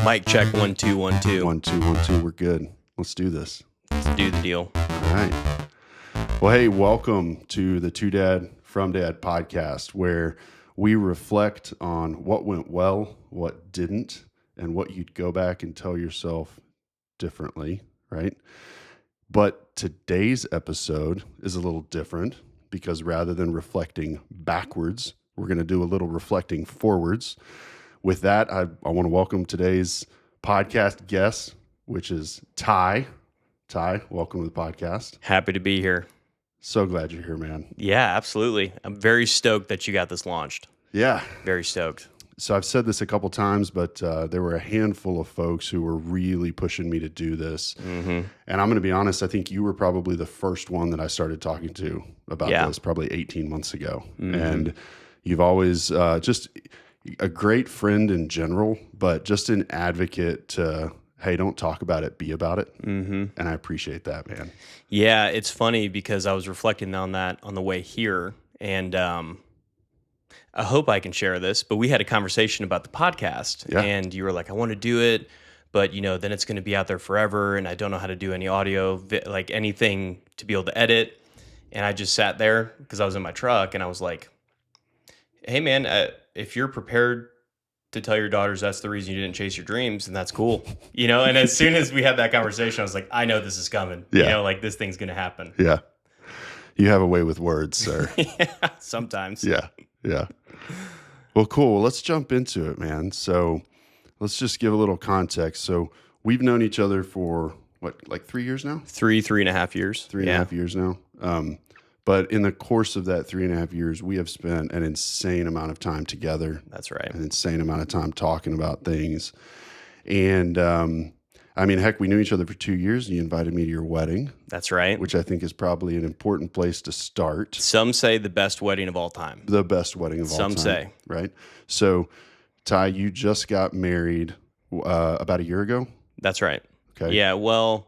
Mic check 1 2 1 2. 1 2 1 2. We're good. Let's do this. Let's do the deal. All right. Well, hey, welcome to the Two Dad From Dad podcast, where we reflect on what went well, what didn't, and what you'd go back and tell yourself differently, right? But today's episode is a little different because rather than reflecting backwards, we're going to do a little reflecting forwards. With that, I want to welcome today's podcast guest, which is Ty. Ty, welcome to the podcast. Happy to be here. So glad you're here, man. Yeah, absolutely. I'm very stoked that you got this launched. Yeah. Very stoked. So I've said this a couple times, but there were a handful of folks who were really pushing me to do this. Mm-hmm. And I'm going to be honest, I think you were probably the first one that I started talking to about this probably 18 months ago. Mm-hmm. And you've always just a great friend in general, but just an advocate to, hey, don't talk about it, be about it. Mm-hmm. And I appreciate that, man. Yeah, it's funny because I was reflecting on that on the way here, and I hope I can share this, but we had a conversation about the podcast, and you were like, I want to do it, but then it's going to be out there forever, and I don't know how to do any audio, like anything to be able to edit. And I just sat there because I was in my truck, and I was like, hey, man, if you're prepared to tell your daughters that's the reason you didn't chase your dreams, then that's cool. And as soon as we had that conversation, I was like, I know this is coming. Yeah. Like this thing's going to happen. Yeah. You have a way with words, sir. Yeah, sometimes. Yeah. Well, cool. Let's jump into it, man. So let's just give a little context. So we've known each other for like 3 years now? 3.5 years. 3.5 years now. But in the course of that 3.5 years, we have spent an insane amount of time together. That's right. An insane amount of time talking about things. And heck, we knew each other for 2 years, and you invited me to your wedding. That's right. Which I think is probably an important place to start. Some say the best wedding of all time. The best wedding of all time. Some say. Right? So, Ty, you just got married about a year ago? That's right. Okay. Yeah, well,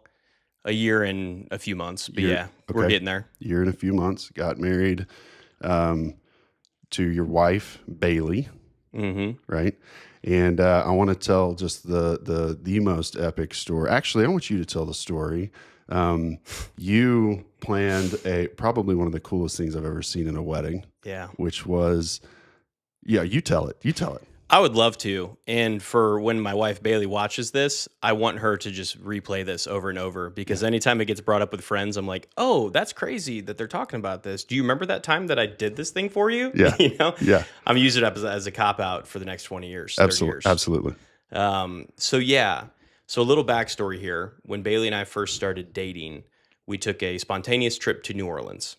a year and a few months, but we're getting there. Year and a few months, got married to your wife, Bailey, right? And I want to tell just the most epic story. Actually, I want you to tell the story. You planned probably one of the coolest things I've ever seen in a wedding. Yeah. Which was, you tell it. I would love to. And for when my wife Bailey watches this, I want her to just replay this over and over because anytime it gets brought up with friends, I'm like, oh, that's crazy that they're talking about this. Do you remember that time that I did this thing for you? Yeah. Yeah. I'm using it as a cop-out for the next 20 years, 30 years. Absolutely. So a little backstory here. When Bailey and I first started dating, we took a spontaneous trip to New Orleans.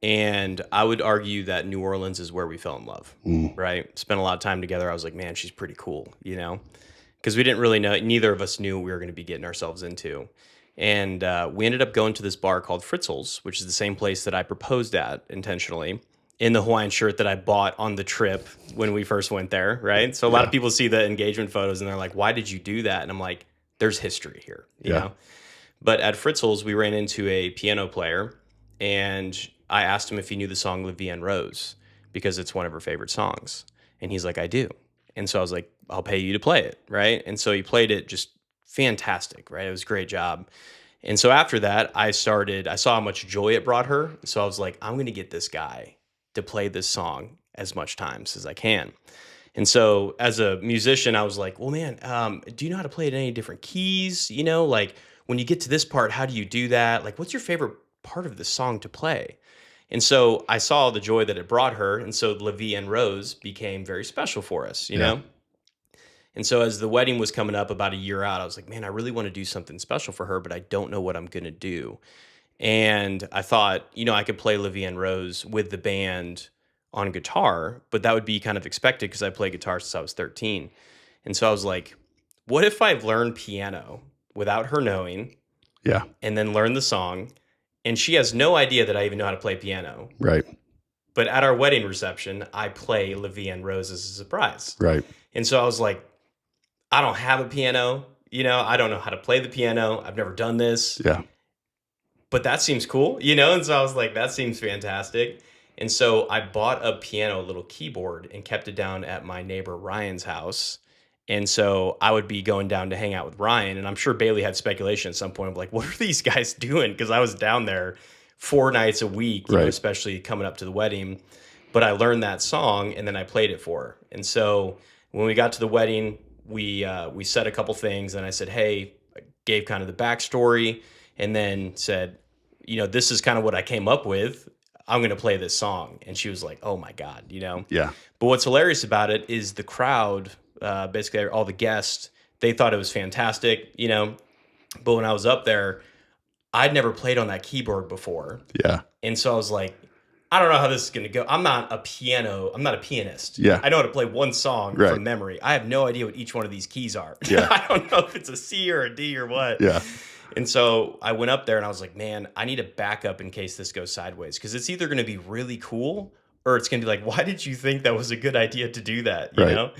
And I would argue that New Orleans is where we fell in love, right? Spent a lot of time together. I was like, man, she's pretty cool, because we didn't really know, neither of us knew what we were going to be getting ourselves into. And we ended up going to this bar called Fritzl's, which is the same place that I proposed at intentionally in the Hawaiian shirt that I bought on the trip when we first went there, right? So a lot of people see the engagement photos and they're like, why did you do that? And I'm like, there's history here, you know? But at Fritzl's, we ran into a piano player and I asked him if he knew the song La Vie en Rose because it's one of her favorite songs. And he's like, I do. And so I was like, I'll pay you to play it, right? And so he played it just fantastic, right? It was a great job. And so after that, I saw how much joy it brought her. So I was like, I'm going to get this guy to play this song as much times as I can. And so as a musician, I was like, well, man, do you know how to play it in any different keys? Like when you get to this part, how do you do that? Like, what's your favorite part of the song to play? And so I saw the joy that it brought her. And so La Vie en Rose became very special for us, you know? And so as the wedding was coming up about a year out, I was like, man, I really want to do something special for her, but I don't know what I'm going to do. And I thought, I could play La Vie en Rose with the band on guitar, but that would be kind of expected because I played guitar since I was 13. And so I was like, what if I learned piano without her knowing? Yeah. And then learn the song. And she has no idea that I even know how to play piano. Right. But at our wedding reception, I play La Vie en Rose as a surprise. Right. And so I was like, I don't have a piano. I don't know how to play the piano. I've never done this. Yeah. But that seems cool, And so I was like, that seems fantastic. And so I bought a piano, a little keyboard, and kept it down at my neighbor Ryan's house. And so I would be going down to hang out with Ryan, and I'm sure Bailey had speculation at some point of like, what are these guys doing? Because I was down there 4 nights a week, Right. especially coming up to the wedding. But I learned that song, and then I played it for her. And so when we got to the wedding, we said a couple things, and I said, hey, I gave kind of the backstory, and then said, this is kind of what I came up with. I'm going to play this song. And she was like, oh my God, Yeah. But what's hilarious about it is the crowd, basically all the guests, they thought it was fantastic, But when I was up there, I'd never played on that keyboard before. Yeah. And so I was like, I don't know how this is going to go. I'm not a pianist. Yeah. I know how to play one song Right. from memory. I have no idea what each one of these keys are. Yeah. I don't know if it's a C or a D or what. Yeah. And so I went up there and I was like, man, I need a backup in case this goes sideways. Because it's either going to be really cool or it's going to be like, why did you think that was a good idea to do that? You Right. know?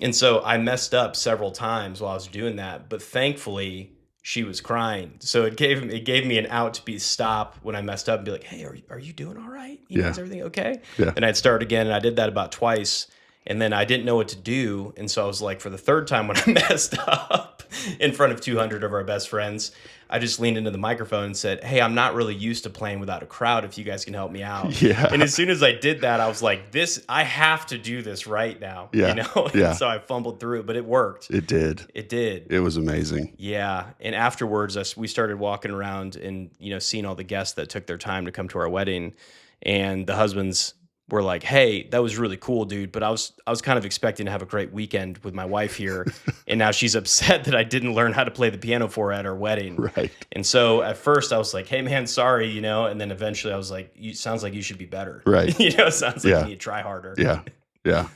And so I messed up several times while I was doing that. But thankfully, she was crying. So it gave me an out to stop when I messed up and be like, hey, are you doing all right? Yeah. Is everything okay? Yeah. And I'd start again. And I did that about twice. And then I didn't know what to do. And so I was like, for the third time when I messed up in front of 200 of our best friends, I just leaned into the microphone and said, hey, I'm not really used to playing without a crowd if you guys can help me out. Yeah. And as soon as I did that, I was like, I have to do this right now. Yeah. And so I fumbled through it, but it worked. It did. It did. It was amazing. Yeah. And afterwards, we started walking around and, seeing all the guests that took their time to come to our wedding. And the husbands were like, hey, that was really cool, dude. But I was kind of expecting to have a great weekend with my wife here. And now she's upset that I didn't learn how to play the piano for her at our wedding. Right. And so at first I was like, hey, man, sorry, And then eventually I was like, sounds like you should be better. Right. It sounds like you need to try harder. Yeah. Yeah.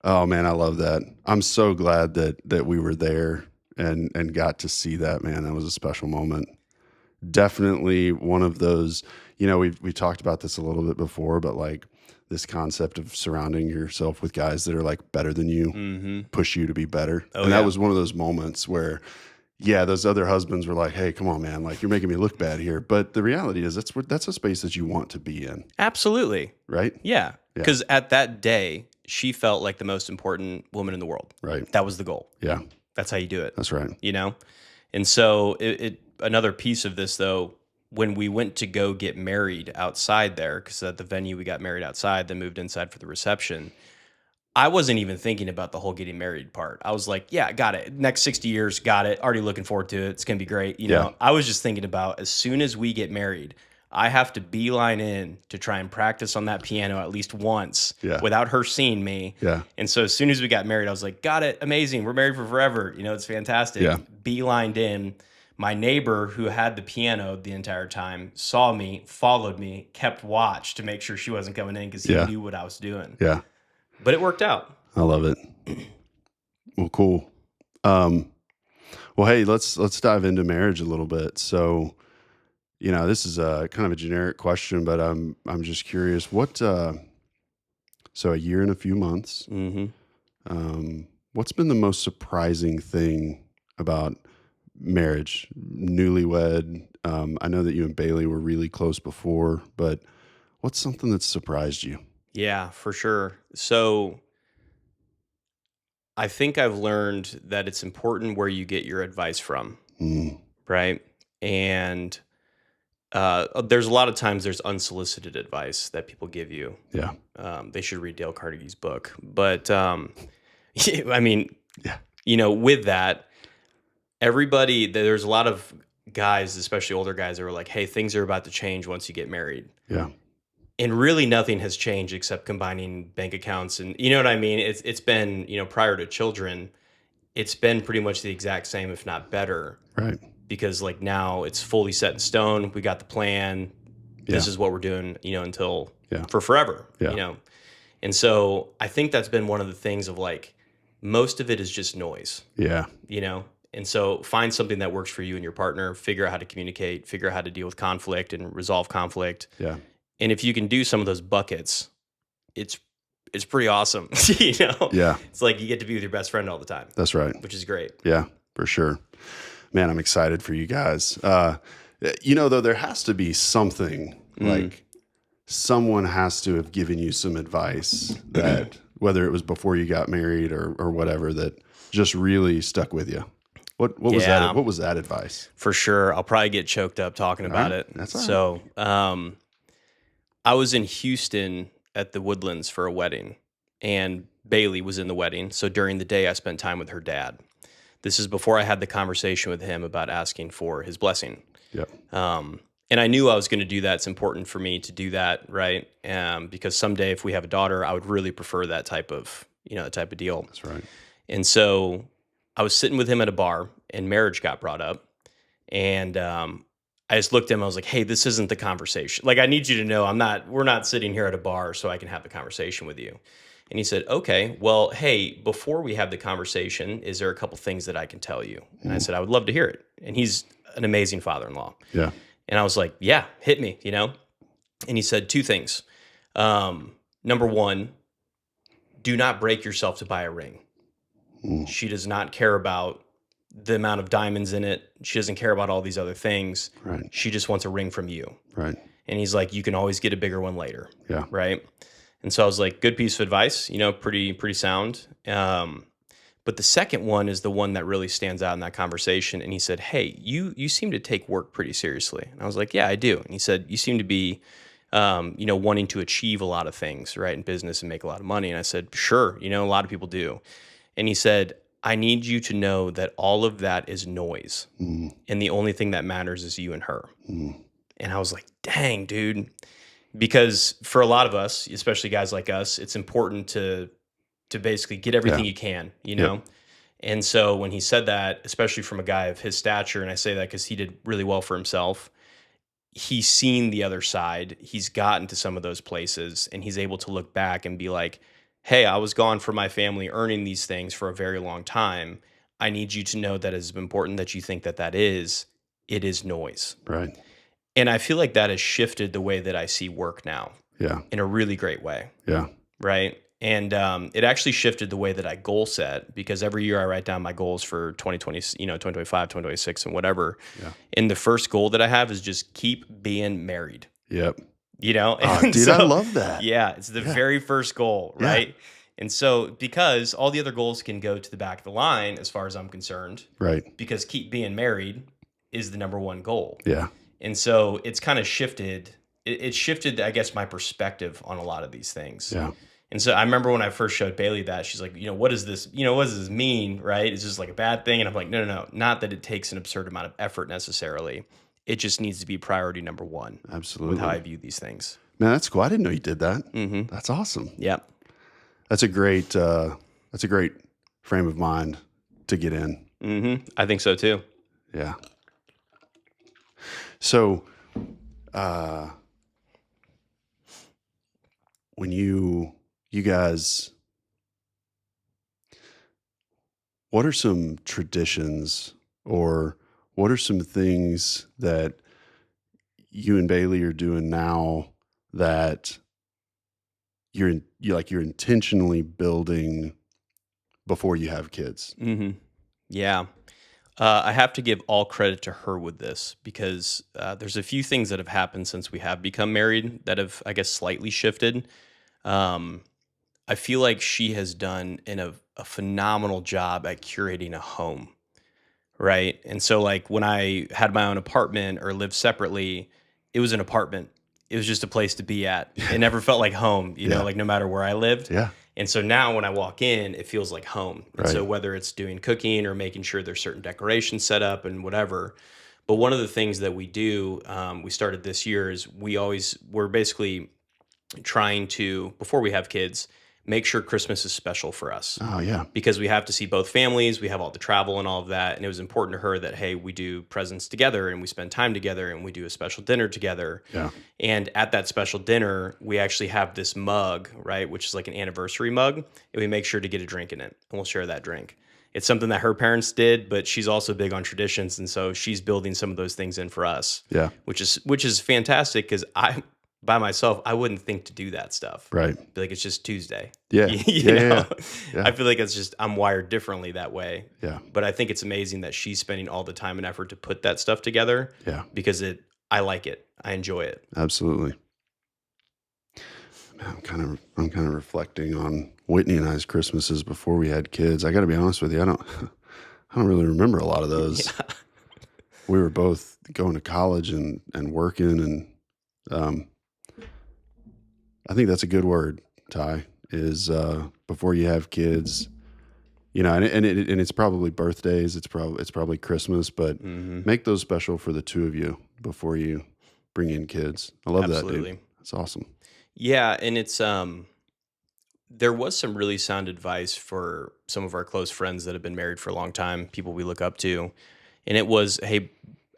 Oh, man, I love that. I'm so glad that we were there and got to see that, man. That was a special moment. Definitely one of those, we talked about this a little bit before, but like this concept of surrounding yourself with guys that are like better than you, push you to be better. And that was one of those moments where, those other husbands were like, hey, come on, man, like you're making me look bad here. But the reality is that's a space that you want to be in. Absolutely. Right? Yeah. Because at that day, she felt like the most important woman in the world. Right. That was the goal. Yeah. That's how you do it. That's right. And so another piece of this, though, when we went to go get married outside there, because at the venue we got married outside, then moved inside for the reception, I wasn't even thinking about the whole getting married part. I was like, yeah, got it. Next 60 years, got it. Already looking forward to it. It's going to be great. I was just thinking about as soon as we get married, I have to beeline in to try and practice on that piano at least once without her seeing me. Yeah. And so as soon as we got married, I was like, got it. Amazing. We're married for forever. It's fantastic. Yeah. Beelined in. My neighbor who had the piano the entire time saw me, followed me, kept watch to make sure she wasn't coming in because he knew what I was doing. Yeah. But it worked out. I love it. Well, cool. Well, hey, let's dive into marriage a little bit. So, this is a kind of a generic question, but I'm just curious. What? So a year and a few months. What's been the most surprising thing about marriage, Newlywed? I know that you and Bailey were really close before, but what's something that's surprised you? Yeah, for sure. So I think I've learned that it's important where you get your advice from, right? And there's a lot of times there's unsolicited advice that people give you. Yeah. They should read Dale Carnegie's book. But I mean, with that, there's a lot of guys, especially older guys, that are like, hey, things are about to change once you get married. Yeah. And really nothing has changed except combining bank accounts. And you know what I mean? It's been, prior to children, it's been pretty much the exact same, if not better. Right. Because like now it's fully set in stone. We got the plan. This is what we're doing, until for forever, And so I think that's been one of the things of like, most of it is just noise. Yeah. And so find something that works for you and your partner, figure out how to communicate, figure out how to deal with conflict and resolve conflict. Yeah. And if you can do some of those buckets, it's pretty awesome. Yeah. It's like you get to be with your best friend all the time. That's right. Which is great. Yeah, for sure. Man, I'm excited for you guys. Though there has to be something like someone has to have given you some advice that whether it was before you got married or whatever, that just really stuck with you? What was Yeah. that? What was that advice? For sure. I'll probably get choked up talking about right. it. That's all right. So, I was in Houston at the Woodlands for a wedding, and Bailey was in the wedding. So during the day, I spent time with her dad. This is before I had the conversation with him about asking for his blessing. Yep. And I knew I was going to do that. It's important for me to do that, right? Because someday, if we have a daughter, I would really prefer that type of, that type of deal. That's right. And so I was sitting with him at a bar, and marriage got brought up, and I just looked at him. I was like, "Hey, this isn't the conversation. Like, I need you to know, we're not sitting here at a bar so I can have the conversation with you." And he said, "Okay, well, hey, before we have the conversation, is there a couple things that I can tell you?" And I said, "I would love to hear it." And he's an amazing father-in-law. Yeah. And I was like, "Yeah, hit me, And he said two things. Number one, do not break yourself to buy a ring. She does not care about the amount of diamonds in it. She doesn't care about all these other things. Right. She just wants a ring from you." Right. And he's like, "You can always get a bigger one later." Yeah. Right. And so I was like, good piece of advice, pretty sound. But the second one is the one that really stands out in that conversation. And he said, "Hey, you seem to take work pretty seriously." And I was like, "Yeah, I do." And he said, "You seem to be, wanting to achieve a lot of things, right, in business and make a lot of money." And I said, "Sure, a lot of people do." And he said, "I need you to know that all of that is noise. And the only thing that matters is you and her." And I was like, dang, dude. Because for a lot of us, especially guys like us, it's important to basically get everything you can, Yep. And so when he said that, especially from a guy of his stature, and I say that because he did really well for himself, he's seen the other side. He's gotten to some of those places, and he's able to look back and be like, "Hey, I was gone from my family earning these things for a very long time. I need you to know that as important that you think that is, it is noise." Right. And I feel like that has shifted the way that I see work now Yeah. in a really great way, Yeah. right? And it actually shifted the way that I goal set, because every year I write down my goals for 2020, 2025, 2026, and whatever. Yeah. And the first goal that I have is just keep being married, Yep. Oh, Oh, dude, I love that. Yeah, it's the very first goal, Yeah. right? And so because all the other goals can go to the back of the line as far as I'm concerned, Right. because keep being married is the number one goal. Yeah. And so it's kind of shifted. It shifted, I guess, my perspective on a lot of these things. Yeah. And so I remember when I first showed Bailey that, she's like, what does this mean, right? Is this like a bad thing? And I'm like, no. Not that it takes an absurd amount of effort necessarily. It just needs to be priority number one. Absolutely. With how I view these things. Man, that's cool. I didn't know you did that. Mm-hmm. That's awesome. Yep. That's a great frame of mind to get in. Mm-hmm. I think so too. Yeah. So, when you guys, what are some traditions, or what are some things that you and Bailey are doing now that you're intentionally building before you have kids? Mm-hmm. Yeah. I have to give all credit to her with this, because there's a few things that have happened since we have become married that have, I guess, slightly shifted. I feel like she has done a phenomenal job at curating a home, right? And so, like, when I had my own apartment or lived separately, it was an apartment. It was just a place to be at. It never felt like home, Yeah. like no matter where I lived. Yeah. And so now when I walk in, it feels like home. And Right. so whether it's doing cooking or making sure there's certain decorations set up and whatever. But one of the things that we do, we started this year, is we're basically trying to, before we have kids, make sure Christmas is special for us. Oh yeah. Because we have to see both families, we have all the travel and all of that. And it was important to her that, hey, we do presents together and we spend time together and we do a special dinner together. Yeah. And at that special dinner, we actually have this mug, right, which is like an anniversary mug, and we make sure to get a drink in it, and we'll share that drink. It's something that her parents did, but she's also big on traditions, and so she's building some of those things in for us. Yeah. Which is fantastic, because by myself, I wouldn't think to do that stuff. Right. Be like, it's just Tuesday. Yeah. Yeah. Yeah. I feel like I'm wired differently that way. Yeah. But I think it's amazing that she's spending all the time and effort to put that stuff together. Yeah. Because I like it. I enjoy it. Absolutely. I'm kind of reflecting on Whitney and I's Christmases before we had kids. I got to be honest with you, I don't really remember a lot of those. Yeah. We were both going to college and working, and um, I think that's a good word, Ty, is before you have kids, and it's probably birthdays, it's probably Christmas, but Hmm. make those special for the two of you before you bring in kids. I love that, dude. Absolutely. That's awesome. Yeah, and it's there was some really sound advice for some of our close friends that have been married for a long time, people we look up to. And it was, hey,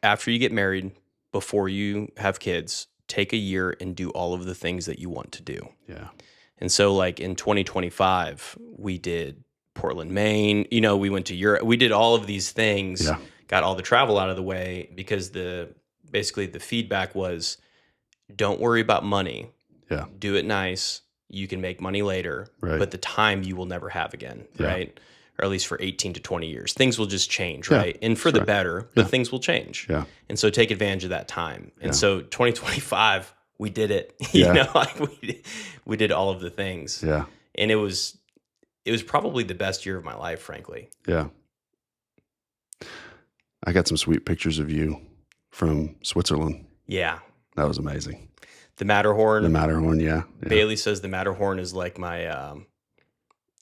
after you get married, before you have kids, take a year and do all of the things that you want to do. Yeah. And so, like in 2025, we did Portland, Maine. We went to Europe. We did all of these things, Yeah. got all the travel out of the way because basically the feedback was, don't worry about money. Yeah. Do it nice. You can make money later, Right. but the time you will never have again, Yeah. right? Or at least for 18 to 20 years. Things will just change, Yeah, right? And for that's the right. better, but Yeah. things will change. Yeah. And so take advantage of that time. And Yeah. so 2025, we did it. Yeah. Like we did all of the things. Yeah. And it was probably the best year of my life, frankly. Yeah. I got some sweet pictures of you from Switzerland. Yeah. That was amazing. The Matterhorn. The Matterhorn, yeah. Bailey says the Matterhorn is like my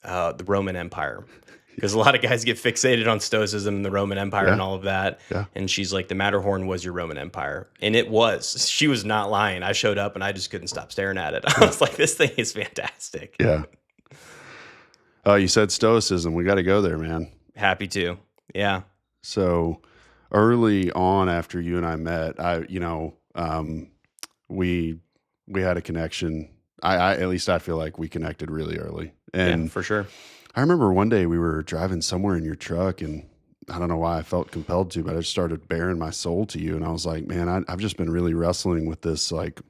the Roman Empire, because a lot of guys get fixated on Stoicism and the Roman Empire and all of that. Yeah. And she's like, the Matterhorn was your Roman Empire, and it was. She was not lying. I showed up and I just couldn't stop staring at it. I was like, this thing is fantastic. Yeah. Oh, you said Stoicism. We got to go there, man. Happy to. Yeah. So early on, after you and I met, we had a connection. I at least I feel like we connected really early. And yeah, for sure. I remember one day we were driving somewhere in your truck, and I don't know why I felt compelled to, but I just started bearing my soul to you. And I was like, man, I've just been really wrestling with this like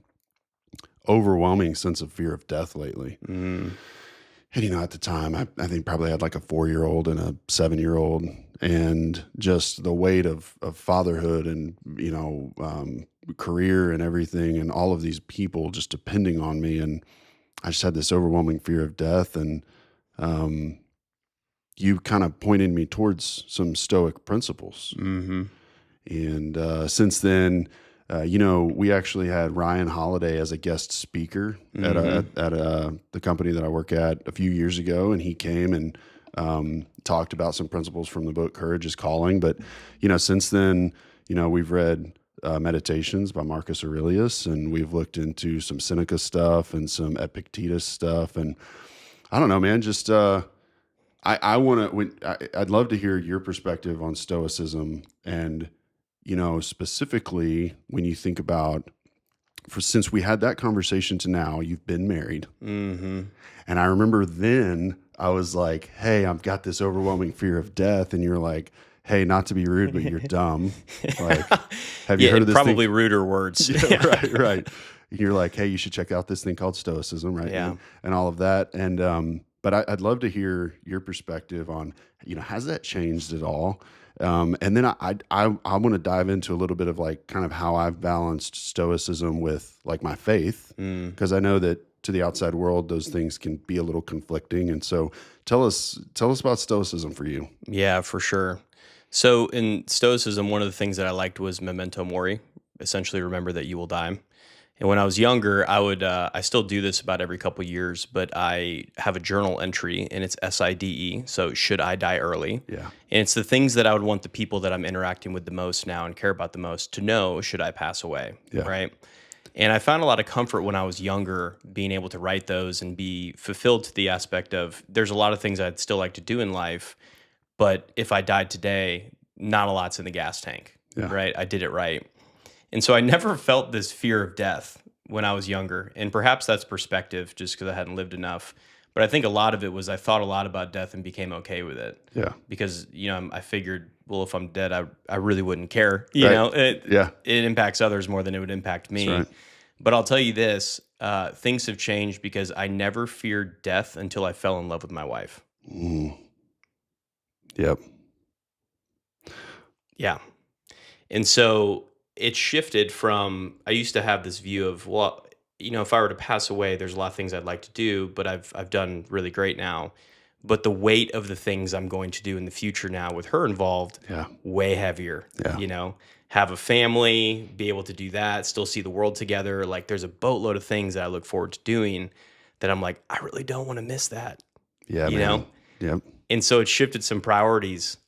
overwhelming sense of fear of death lately. Mm. And, at the time, I think probably had like a 4-year-old and a 7-year-old, and just the weight of fatherhood and, career and everything, and all of these people just depending on me. And I just had this overwhelming fear of death. And you kind of pointed me towards some Stoic principles. Mm-hmm. And since then, we actually had Ryan Holiday as a guest speaker at the company that I work at a few years ago, and he came and talked about some principles from the book Courage is Calling. But since then, we've read Meditations by Marcus Aurelius, and we've looked into some Seneca stuff and some Epictetus stuff, and I don't know, man. Just I want to. I'd love to hear your perspective on Stoicism, and specifically when you think about, since we had that conversation to now, you've been married. Mm-hmm. And I remember then I was like, hey, I've got this overwhelming fear of death. And you're like, hey, not to be rude, but you're dumb. Like, have you heard of this probably thing? ruder words. Yeah, right. You're like, hey, you should check out this thing called Stoicism, right? Yeah. And all of that. And, but I'd love to hear your perspective on, has that changed at all? And then I want to dive into a little bit of like kind of how I've balanced Stoicism with like my faith, because I know that to the outside world, those things can be a little conflicting. And so tell us about Stoicism for you. Yeah, for sure. So in Stoicism, one of the things that I liked was memento mori, essentially remember that you will die. And when I was younger, I still do this about every couple years, but I have a journal entry, and it's SIDE. So should I die early? Yeah. And it's the things that I would want the people that I'm interacting with the most now and care about the most to know, should I pass away? Yeah. Right. And I found a lot of comfort when I was younger, being able to write those and be fulfilled to the aspect of, there's a lot of things I'd still like to do in life, but if I died today, not a lot's in the gas tank. Yeah. Right. I did it right. And so I never felt this fear of death when I was younger. And perhaps that's perspective, just because I hadn't lived enough. But I think a lot of it was I thought a lot about death and became okay with it. Yeah. Because, I figured, well, if I'm dead, I really wouldn't care. Right. It impacts others more than it would impact me. That's right. But I'll tell you this, things have changed because I never feared death until I fell in love with my wife. Yep. Yeah. And so it shifted from, I used to have this view of, well, if I were to pass away, there's a lot of things I'd like to do, but I've done really great now. But the weight of the things I'm going to do in the future now with her involved, Yeah. way heavier. Yeah. Have a family, be able to do that, still see the world together. Like there's a boatload of things that I look forward to doing that I'm like, I really don't want to miss that. Yeah, you man. know? Yep. And so it shifted some priorities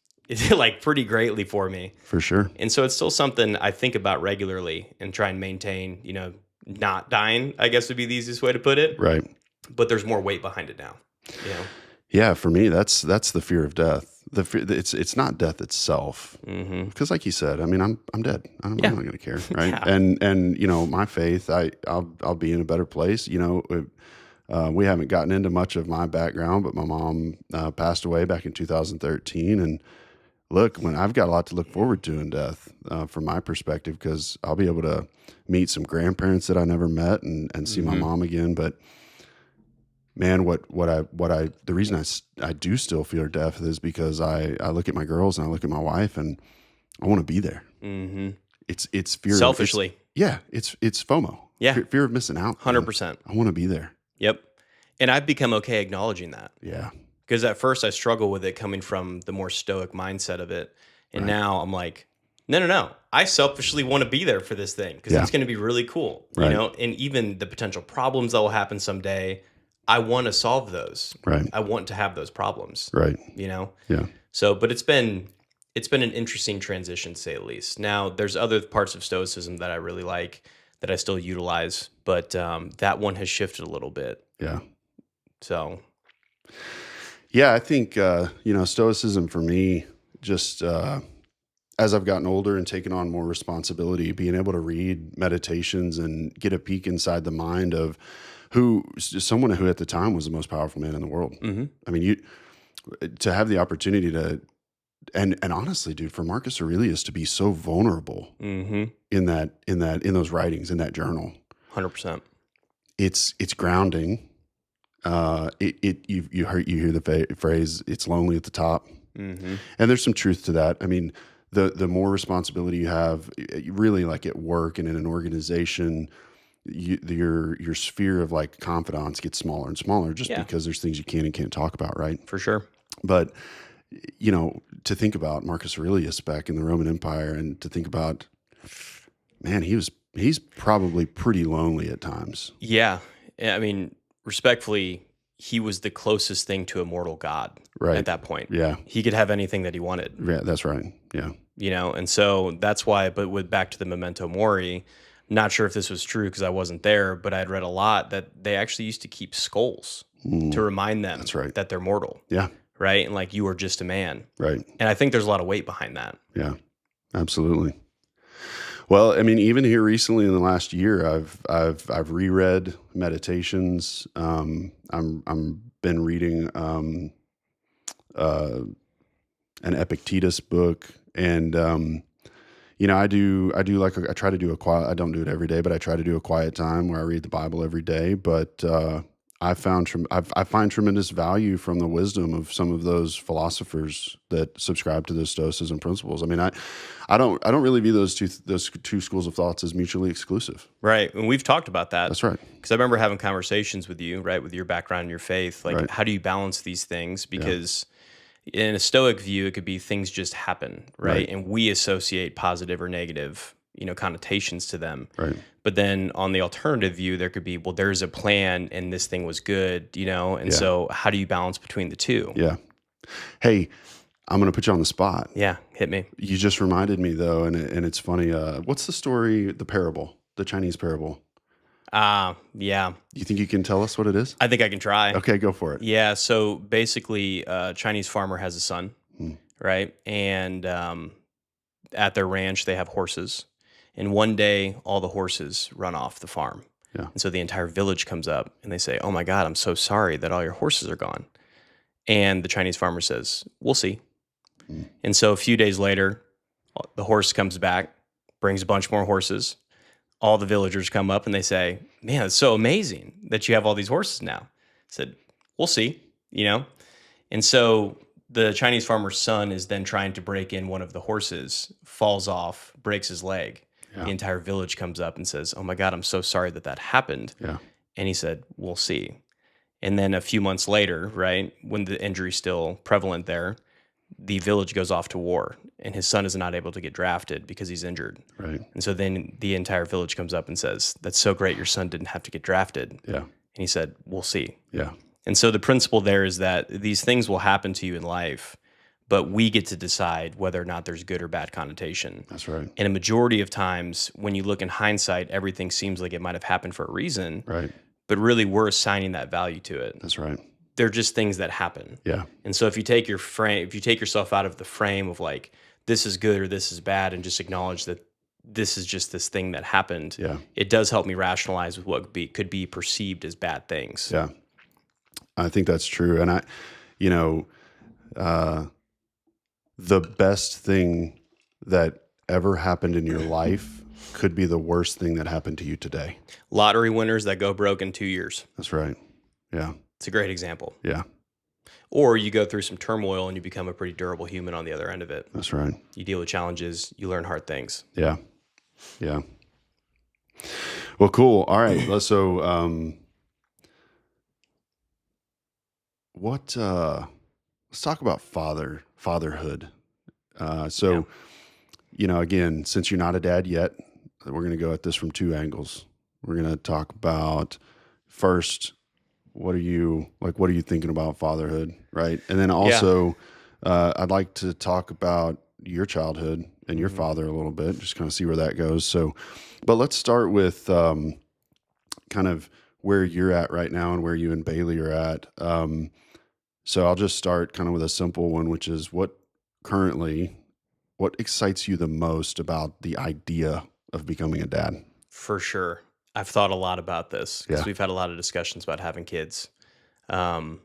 like pretty greatly for me. For sure. And so it's still something I think about regularly and try and maintain, not dying, I guess would be the easiest way to put it. Right. But there's more weight behind it now. Yeah, for me, that's the fear of death. It's not death itself, because like you said, I mean, I'm dead. I'm not going to care, right? Yeah. And my faith, I'll be in a better place. We haven't gotten into much of my background, but my mom passed away back in 2013, and look, when I've got a lot to look forward to in death, from my perspective, because I'll be able to meet some grandparents that I never met and see my mom again, but. Man, the reason I do still fear death is because I look at my girls and I look at my wife and I want to be there. Mm-hmm. It's fear. Selfishly. It's FOMO. Yeah. Fear of missing out. 100%. I want to be there. Yep. And I've become okay acknowledging that. Yeah. Because at first I struggle with it coming from the more stoic mindset of it. And now I'm like, no. I selfishly want to be there for this thing because it's going to be really cool. Right. And even the potential problems that will happen someday, I want to solve those. Right. I want to have those problems. Right. Yeah. So, but it's been an interesting transition, to say the least. Now, there's other parts of Stoicism that I really like that I still utilize, but that one has shifted a little bit. Yeah. So. Yeah, I think Stoicism for me, just as I've gotten older and taken on more responsibility, being able to read meditations and get a peek inside the mind of someone who at the time was the most powerful man in the world. Mm-hmm. I mean, to have the opportunity to, and honestly, dude, for Marcus Aurelius to be so vulnerable in those writings, in that journal, 100%. It's grounding. You hear the phrase, it's lonely at the top. And there's some truth to that. I mean, the more responsibility you have, really, like at work and in an organization, your sphere of like confidants gets smaller and smaller just because there's things you can and can't talk about, right? For sure. But to think about Marcus Aurelius back in the Roman Empire, and to think about, man, he's probably pretty lonely at times. Yeah. I mean, respectfully, he was the closest thing to a mortal god at that point. Yeah. He could have anything that he wanted. Yeah, that's right. Yeah. And so that's why, but back to the memento mori, not sure if this was true because I wasn't there, but I'd read a lot that they actually used to keep skulls to remind them that they're mortal. Yeah. Right. And like, you are just a man. Right. And I think there's a lot of weight behind that. Yeah, absolutely. Well, I mean, even here recently in the last year, I've reread Meditations. I'm been reading an Epictetus book, and I try to do a quiet. I don't do it every day, but I try to do a quiet time where I read the Bible every day. But I find tremendous value from the wisdom of some of those philosophers that subscribe to the Stoicism principles. I mean, I don't really view those two schools of thoughts as mutually exclusive. Right. And we've talked about that. That's right. Because I remember having conversations with you, right, with your background and your faith. Like, how do you balance these things? Because in a Stoic view, it could be things just happen, right? And we associate positive or negative, connotations to them. Right. But then on the alternative view, there could be, well, there's a plan and this thing was good, and so how do you balance between the two? Yeah. Hey, I'm going to put you on the spot. Yeah, hit me. You just reminded me though, and it's funny. What's the story, the parable, the Chinese parable? Yeah. You think you can tell us what it is? I think I can try. Okay, go for it. Yeah, so basically, a Chinese farmer has a son, right? And at their ranch, they have horses. And one day, all the horses run off the farm. Yeah. And so the entire village comes up and they say, "Oh my God, I'm so sorry that all your horses are gone." And the Chinese farmer says, "We'll see." And so a few days later, the horse comes back, brings a bunch more horses. All the villagers come up and they say, "Man, it's so amazing that you have all these horses now." I said, "We'll see," And so the Chinese farmer's son is then trying to break in one of the horses, falls off, breaks his leg. The entire village comes up and says, "Oh my God, I'm so sorry that happened." Yeah. And he said, "We'll see." And then a few months later, right, when the injury's still prevalent there, the village goes off to war, and his son is not able to get drafted because he's injured. Right. And so then the entire village comes up and says, "That's so great, your son didn't have to get drafted." Yeah. And he said, "We'll see." Yeah. And so the principle there is that these things will happen to you in life, but we get to decide whether or not there's good or bad connotation. That's right. And a majority of times, when you look in hindsight, everything seems like it might have happened for a reason, Right. but really we're assigning that value to it. That's right. They're just things that happen. Yeah. And so if you take yourself out of the frame of like, this is good or this is bad, and just acknowledge that this is just this thing that happened, Yeah. it does help me rationalize with what could be perceived as bad things. Yeah. I think that's true. And the best thing that ever happened in your life could be the worst thing that happened to you today. Lottery winners that go broke in 2 years. That's right. Yeah. It's a great example. Yeah. Or you go through some turmoil and you become a pretty durable human on the other end of it. That's right. You deal with challenges, you learn hard things. Yeah. Yeah. Well, cool. All right. So, let's talk about fatherhood. Again, since you're not a dad yet, we're going to go at this from two angles. We're going to talk about first, what are you thinking about fatherhood? Right. And then also, I'd like to talk about your childhood and your father a little bit, just kind of see where that goes. So, but let's start with, kind of where you're at right now and where you and Bailey are at. So I'll just start kind of with a simple one, which is what excites you the most about the idea of becoming a dad? For sure. I've thought a lot about this because Yeah. we've had a lot of discussions about having kids. I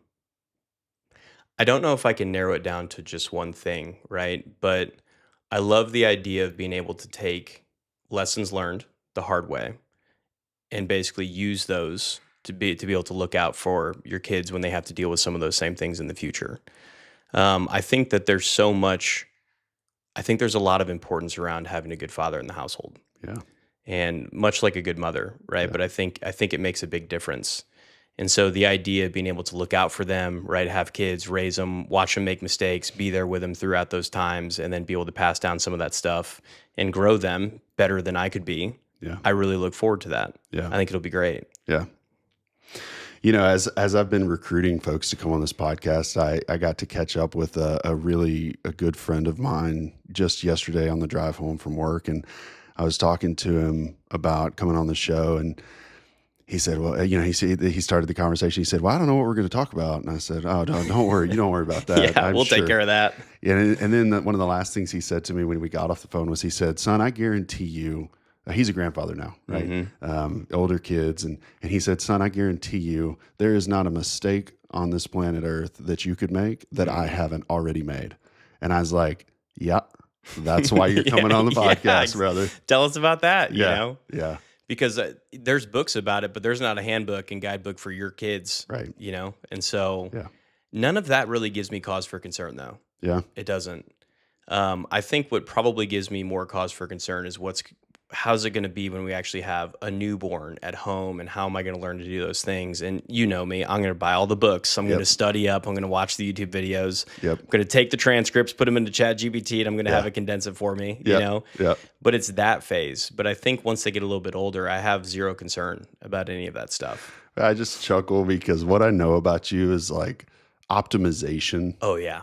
don't know if I can narrow it down to just one thing, right? But I love the idea of being able to take lessons learned the hard way and basically use those to be able to look out for your kids when they have to deal with some of those same things in the future. I think that there's a lot of importance around having a good father in the household. Yeah. And much like a good mother, right? Yeah. But I think it makes a big difference. And so the idea of being able to look out for them, right? Have kids, raise them, watch them make mistakes, be there with them throughout those times, and then be able to pass down some of that stuff and grow them better than I could be. Yeah. I really look forward to that. Yeah. I think it'll be great. Yeah. As I've been recruiting folks to come on this podcast, I got to catch up with a good friend of mine just yesterday on the drive home from work. And I was talking to him about coming on the show, and he said, well, he started the conversation. He said, well, I don't know what we're going to talk about. And I said, oh, don't worry. You don't worry about that. Yeah, we'll take care of that. Yeah. And then one of the last things he said to me when we got off the phone was, he said, son, I guarantee you, he's a grandfather now, right? Mm-hmm. Older kids. And he said, son, I guarantee you there is not a mistake on this planet Earth that you could make that I haven't already made. And I was like, yeah, that's why you're coming on the podcast, brother. Tell us about that, Yeah. you know? Yeah. Because there's books about it, but there's not a handbook and guidebook for your kids, Right. you know? And so Yeah. none of that really gives me cause for concern, though. Yeah. It doesn't. I think what probably gives me more cause for concern is how's it going to be when we actually have a newborn at home, and how am I going to learn to do those things? And you know me, I'm going to buy all the books. I'm going to study up. I'm going to watch the YouTube videos. Yep. I'm going to take the transcripts, put them into ChatGPT, and I'm going to have it condense it for me, you know? Yeah. But it's that phase. But I think once they get a little bit older, I have zero concern about any of that stuff. I just chuckle because what I know about you is like optimization. Oh, yeah.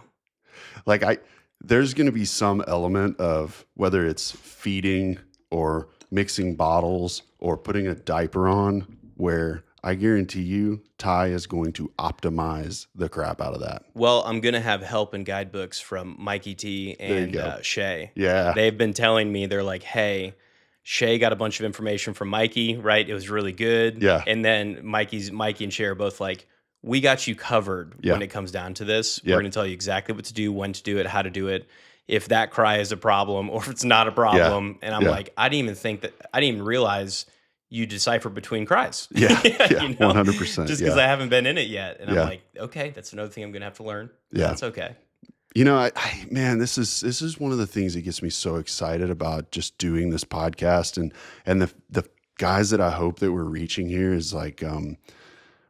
Like there's going to be some element of whether it's feeding or mixing bottles or putting a diaper on, where I guarantee you Ty is going to optimize the crap out of that. Well, I'm going to have help and guidebooks from Mikey T and Shay. Yeah. They've been telling me, they're like, hey, Shay got a bunch of information from Mikey, right? It was really good. Yeah. And then Mikey and Shay are both like, we got you covered when it comes down to this. We're going to tell you exactly what to do, when to do it, how to do it, if that cry is a problem or if it's not a problem. And I'm like, I didn't even realize you decipher between cries. Yeah. You know? 100%. Just because I haven't been in it yet. And Yeah. I'm like, okay, that's another thing I'm going to have to learn. Yeah. That's okay. Man, this is one of the things that gets me so excited about just doing this podcast, and the guys that I hope that we're reaching here is like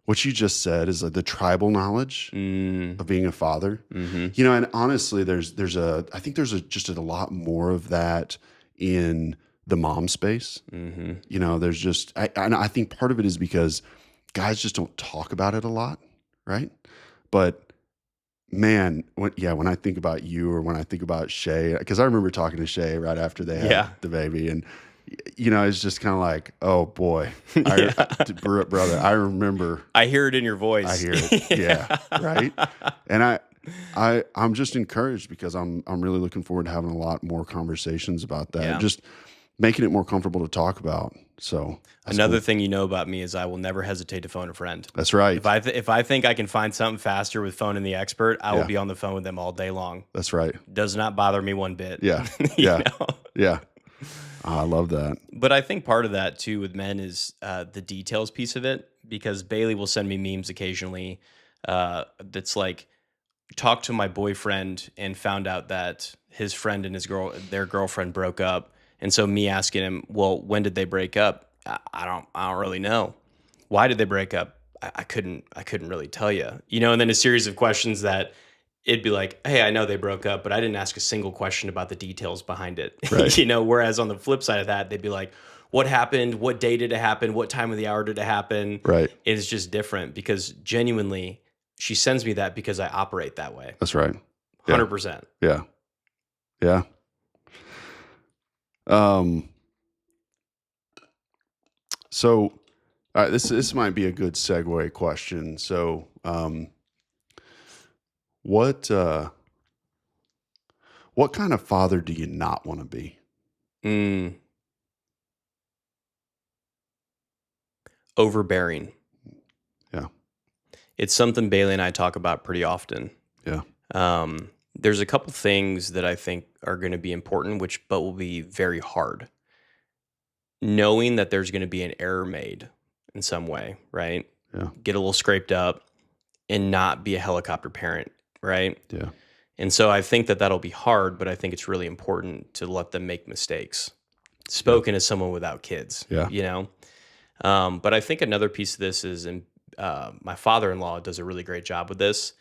what you just said is like the tribal knowledge of being a father. And honestly, I think there's just a lot more of that in the mom space. There's just, and I think part of it is because guys just don't talk about it a lot, right? But man, when I think about you, or when I think about Shay, because I remember talking to Shay right after they had the baby, and it's just kind of like, oh boy, brother, I remember. I hear it in your voice. I hear it, yeah, right. And I'm just encouraged because I'm really looking forward to having a lot more conversations about that, just making it more comfortable to talk about. So another thing about me is I will never hesitate to phone a friend. That's right. If I think I can find something faster with phoning the expert, I will be on the phone with them all day long. That's right. Does not bother me one bit. Yeah. Yeah. I love that. But I think part of that too with men is the details piece of it, because Bailey will send me memes occasionally that's like, talked to my boyfriend and found out that his friend and their girlfriend broke up. And so me asking him, well, when did they break up? I don't really know. Why did they break up? I couldn't really tell you, and then a series of questions that it'd be like, hey, I know they broke up, but I didn't ask a single question about the details behind it. Right. Whereas on the flip side of that, they'd be like, what happened? What day did it happen? What time of the hour did it happen? Right. It's just different because genuinely she sends me that because I operate that way. That's right. 100%. Yeah. Yeah. So this might be a good segue question. So, what kind of father do you not want to be? Overbearing. Yeah. It's something Bailey and I talk about pretty often. Yeah. There's a couple things that I think are going to be important, but will be very hard. Knowing that there's going to be an error made in some way, right? Yeah. Get a little scraped up and not be a helicopter parent, right? Yeah. And so I think that that'll be hard, but I think it's really important to let them make mistakes. Spoken as someone without kids, But I think another piece of this is, my father-in-law does a really great job with this.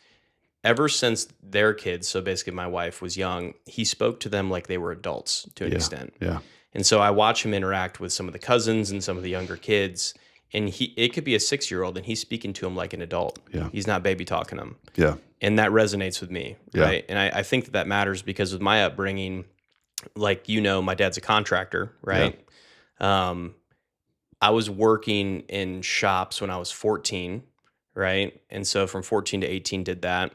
Ever since their kids, so basically my wife was young, he spoke to them like they were adults to an extent. Yeah. And so I watch him interact with some of the cousins and some of the younger kids, and it could be a 6-year-old and he's speaking to him like an adult. Yeah. He's not baby talking him. Yeah. And that resonates with me, Yeah. right? And I think that matters because of my upbringing, like, my dad's a contractor, right? Yeah. I was working in shops when I was 14, right? And so from 14 to 18 did that.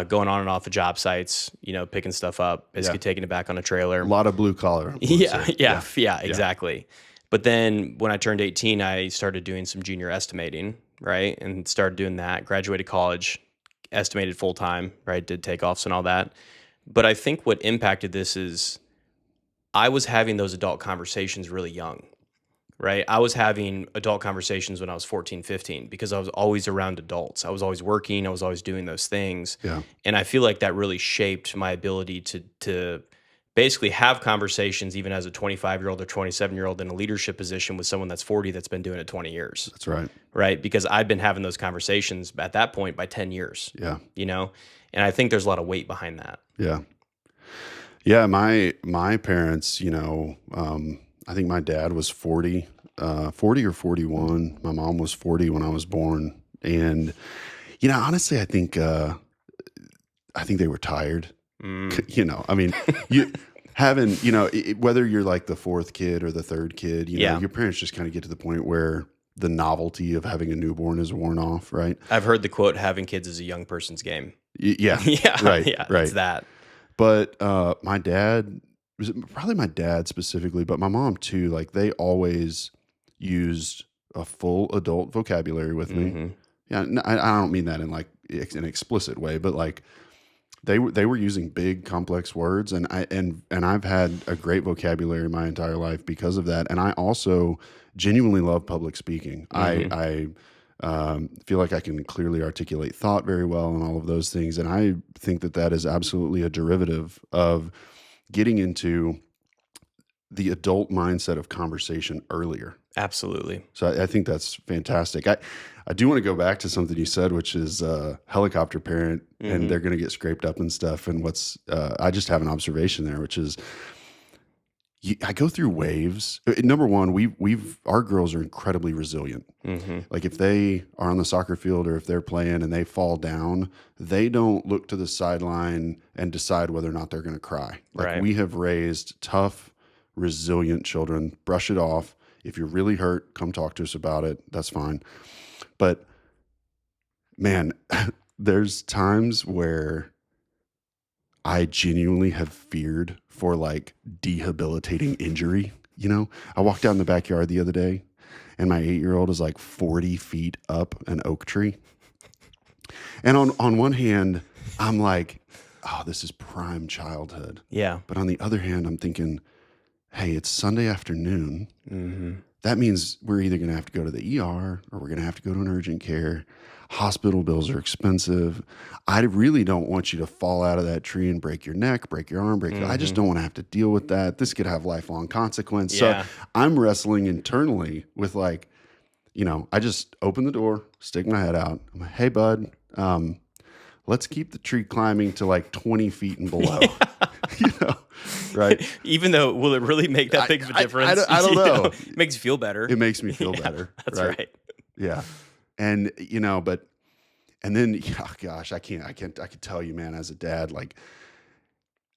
Going on and off the job sites, picking stuff up, basically taking it back on a trailer. A lot of blue collar. Yeah, exactly. But then when I turned 18, I started doing some junior estimating, right? And started doing that, graduated college, estimated full time, right? Did takeoffs and all that. But I think what impacted this is I was having those adult conversations really young, right? I was having adult conversations when I was 14, 15 because I was always around adults. I was always working. I was always doing those things. Yeah. And I feel like that really shaped my ability to basically have conversations even as a 25-year-old or 27-year-old in a leadership position with someone that's 40 that's been doing it 20 years. That's right. Right? Because I've been having those conversations at that point by 10 years. Yeah. And I think there's a lot of weight behind that. Yeah. Yeah. My parents, I think my dad was 40 or 41. My mom was 40 when I was born. And, honestly, I think they were tired. I mean, you having, whether you're like the fourth kid or the third kid, your parents just kind of get to the point where the novelty of having a newborn is worn off, right? I've heard the quote, having kids is a young person's game. Yeah. Yeah. Right. Yeah. Right. It's that. But my dad, probably my dad specifically, but my mom too, like they always used a full adult vocabulary with me. Mm-hmm. Yeah. I don't mean that in like an explicit way, but like they were using big complex words, and I've had a great vocabulary my entire life because of that. And I also genuinely love public speaking. Mm-hmm. Feel like I can clearly articulate thought very well and all of those things. And I think that that is absolutely a derivative of getting into the adult mindset of conversation earlier. Absolutely. So I think that's fantastic. I do want to go back to something you said, which is helicopter parent, and they're going to get scraped up and stuff. And I just have an observation there, which is I go through waves. Number one, our girls are incredibly resilient. Like if they are on the soccer field or if they're playing and they fall down, they don't look to the sideline and decide whether or not they're going to cry. Like Right. we have raised tough, resilient children. Brush it off. If you're really hurt, come talk to us about it. That's fine. But man, there's times where I genuinely have feared for like debilitating injury. You know, I walked out in the backyard the other day and my 8-year-old is like 40 feet up an oak tree. And on one hand, I'm like, oh, this is prime childhood. Yeah. But on the other hand, I'm thinking, hey, it's Sunday afternoon. That means we're either going to have to go to the ER or we're going to have to go to an urgent care. Hospital bills are expensive. I really don't want you to fall out of that tree and break your neck, break your arm, I just don't want to have to deal with that. This could have lifelong consequence. Yeah. So I'm wrestling internally with like, you know, I just open the door, stick my head out. I'm like, hey, bud, let's keep the tree climbing to like 20 feet and below. You know, right? Even though, will it really make that big of a difference? I don't know. It makes you feel better. It makes me feel better. That's right. Yeah. And, you know, and then, oh gosh, I could tell you, man, as a dad, like,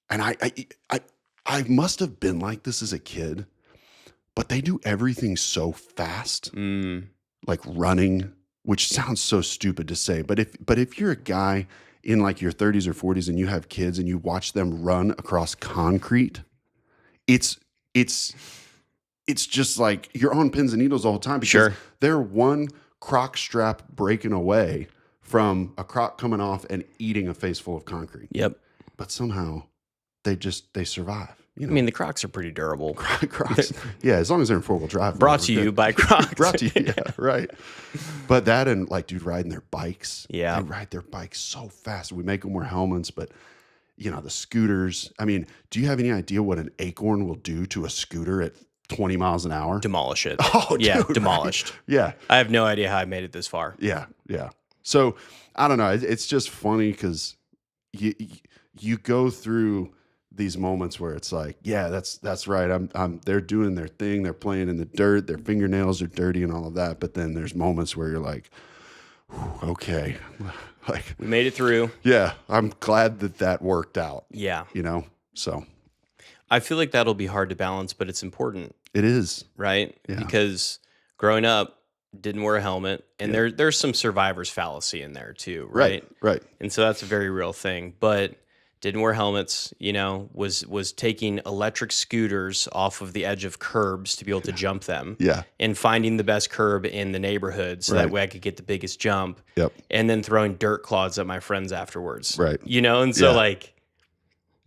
and I must have been like this as a kid, but they do everything so fast, like running, which sounds so stupid to say, but if you're a guy in like your 30s or 40s and you have kids and you watch them run across concrete, it's just like you're on pins and needles all the time because they're one croc strap breaking away from a croc coming off and eating a face full of concrete. Yep. But somehow they survive. You know? I mean, the Crocs are pretty durable. Crocs. Yeah, as long as they're in four-wheel drive. Brought to you by Crocs. Brought to you, yeah, right. But that and like, dude, riding their bikes. Yeah. They ride their bikes so fast. We make them wear helmets, but you know, the scooters. I mean, do you have any idea what an acorn will do to a scooter at 20 miles an hour? Demolish it. Oh, yeah, dude, demolished. Right? Yeah. I have no idea how I made it this far. Yeah, yeah. So I don't know. It's just funny because you go through these moments where it's like, yeah, that's right. They're doing their thing. They're playing in the dirt. Their fingernails are dirty and all of that. But then there's moments where you're like, okay, like we made it through. Yeah, I'm glad that worked out. Yeah, you know. So I feel like that'll be hard to balance, but it's important. It is, right? Yeah. Because growing up, didn't wear a helmet, and there's some survivor's fallacy in there too, right? Right. And so that's a very real thing. But didn't wear helmets, you know, was taking electric scooters off of the edge of curbs to be able to jump them. Yeah. And finding the best curb in the neighborhood so that way I could get the biggest jump. Yep. And then throwing dirt clods at my friends afterwards. Right. You know, and so like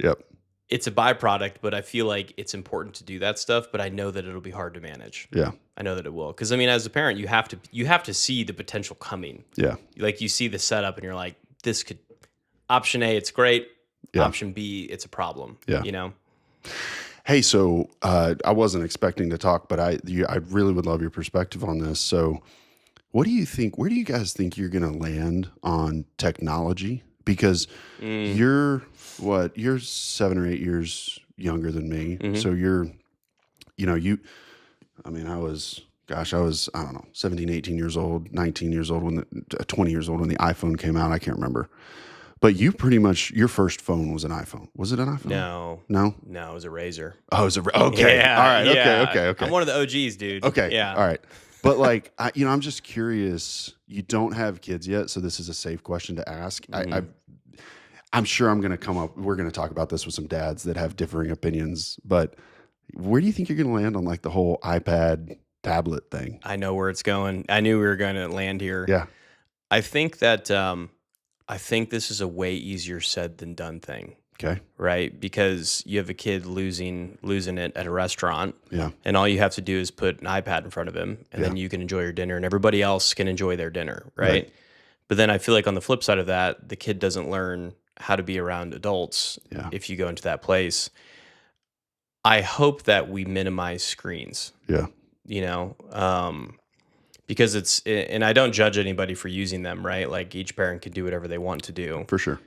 Yep. It's a byproduct, but I feel like it's important to do that stuff, but I know that it'll be hard to manage. Yeah. I know that it will. Because I mean, as a parent, you have to see the potential coming. Yeah. Like you see the setup and you're like, this could option A, it's great. Yeah. Option B, it's a problem. Yeah. You know? Hey, so I wasn't expecting to talk, but I really would love your perspective on this. So what do you think, where do you guys think you're going to land on technology? Because you're 7 or 8 years younger than me. So I was, I don't know, 17, 18 years old, 19 years old, 20 years old when the iPhone came out. I can't remember. But you pretty much, your first phone was an iPhone. Was it an iPhone? No. No? No, it was a Razor. Oh, it was okay. Yeah, all right. yeah. Okay. I'm one of the OGs, dude. Okay. Yeah. All right. But like, I'm just curious. You don't have kids yet, so this is a safe question to ask. I'm sure we're going to talk about this with some dads that have differing opinions, but where do you think you're going to land on like the whole iPad tablet thing? I know where it's going. I knew we were going to land here. Yeah. I think that, I think this is a way easier said than done thing. Okay. right? Because you have a kid losing it at a restaurant, Yeah. and all you have to do is put an iPad in front of him, and then you can enjoy your dinner, and everybody else can enjoy their dinner, right? But then I feel like on the flip side of that, the kid doesn't learn how to be around adults Yeah. if you go into that place. I hope that we minimize screens, Yeah. because and I don't judge anybody for using them, right? Like each parent can do whatever they want to do. For sure.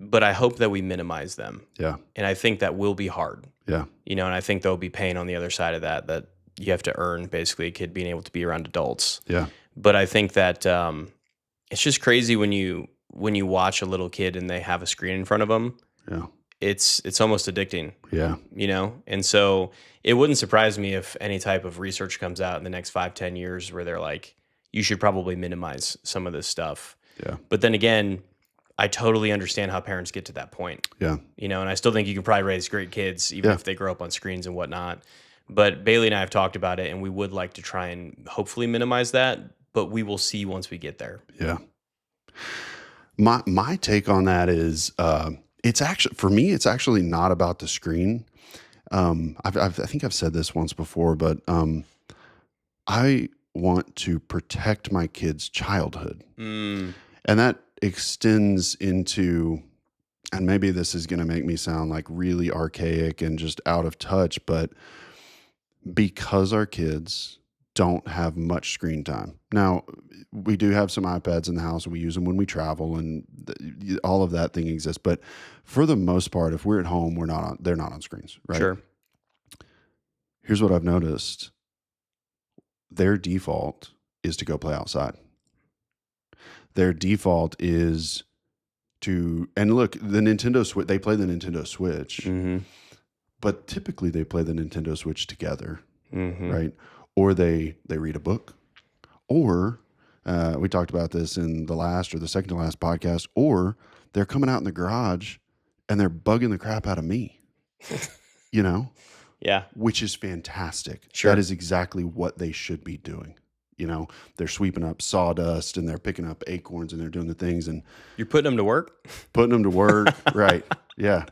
But I hope that we minimize them. Yeah. And I think that will be hard, Yeah. and I think there'll be pain on the other side of that you have to earn basically a kid being able to be around adults. Yeah. But I think that it's just crazy when you watch a little kid and they have a screen in front of them. Yeah. It's almost addicting, Yeah. And so it wouldn't surprise me if any type of research comes out in the next 5-10 years where they're like, you should probably minimize some of this stuff. Yeah. But then again, I totally understand how parents get to that point. Yeah. And I still think you can probably raise great kids even if they grow up on screens and whatnot. But Bailey and I have talked about it, and we would like to try and hopefully minimize that, but we will see once we get there. Yeah. My take on that is, it's actually, for me, it's actually not about the screen. I think I've said this once before, but I want to protect my kids' childhood. And that extends into, and maybe this is going to make me sound like really archaic and just out of touch, but because our kids don't have much screen time. Now, we do have some iPads in the house. We use them when we travel, and all of that thing exists. But for the most part, if we're at home, they're not on screens, right? Sure. Here's what I've noticed. Their default is to go play outside. Their default is and look, the Nintendo Switch, they play the Nintendo Switch, but typically they play the Nintendo Switch together, right? Or they read a book, or we talked about this in the last or the second to last podcast, or they're coming out in the garage and they're bugging the crap out of me, Yeah. which is fantastic. Sure. That is exactly what they should be doing. They're sweeping up sawdust and they're picking up acorns and they're doing the things and You're putting them to work? putting them to work. Right. Yeah.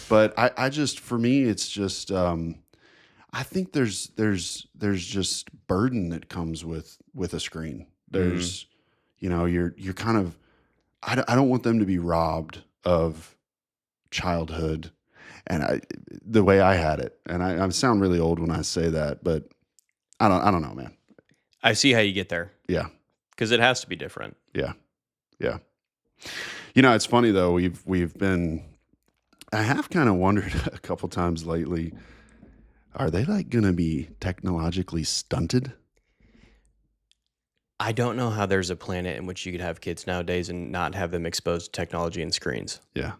But I just, for me, it's just, I think there's just burden that comes with a screen. There's, you're kind of, I don't want them to be robbed of childhood and the way I had it. And I sound really old when I say that, but I don't know, man. I see how you get there. Yeah. Because it has to be different. Yeah. Yeah. It's funny though. I have kind of wondered a couple times lately, are they like going to be technologically stunted? I don't know how there's a planet in which you could have kids nowadays and not have them exposed to technology and screens. Yeah.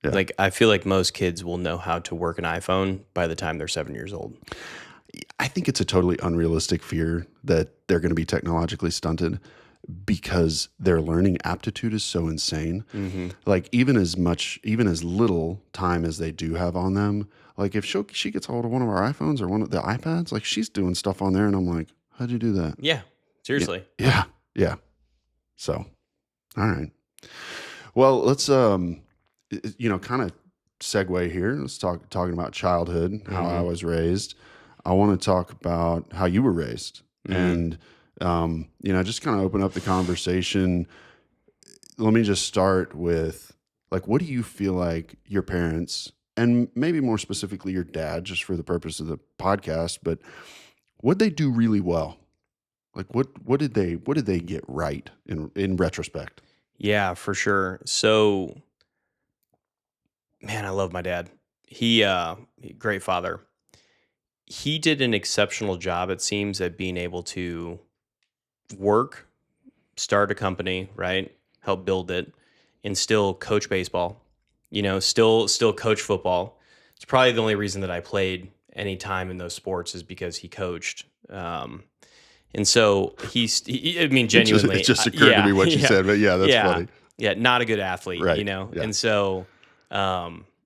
Yeah. Like, I feel like most kids will know how to work an iPhone by the time they're 7 years old. I think it's a totally unrealistic fear that they're going to be technologically stunted because their learning aptitude is so insane. Like even as little time as they do have on them, like if she gets hold of one of our iPhones or one of the iPads, like she's doing stuff on there and I'm like, how'd you do that? Yeah, seriously. Yeah. Yeah. So, all right. Well, let's, kind of segue here. Let's talking about childhood, how I was raised. I want to talk about how you were raised and, just kind of open up the conversation. Let me just start with like, what do you feel like your parents and maybe more specifically your dad, just for the purpose of the podcast, but what they do really well? Like what did they get right in retrospect? Yeah, for sure. So, man, I love my dad. He, great father. He did an exceptional job, it seems, at being able to work, start a company, right? Help build it, and still coach baseball. Still coach football. It's probably the only reason that I played any time in those sports is because he coached. And so I mean, genuinely, it just occurred to me what you said, but yeah, that's funny. Yeah, not a good athlete, Right. Yeah. Yeah. And so,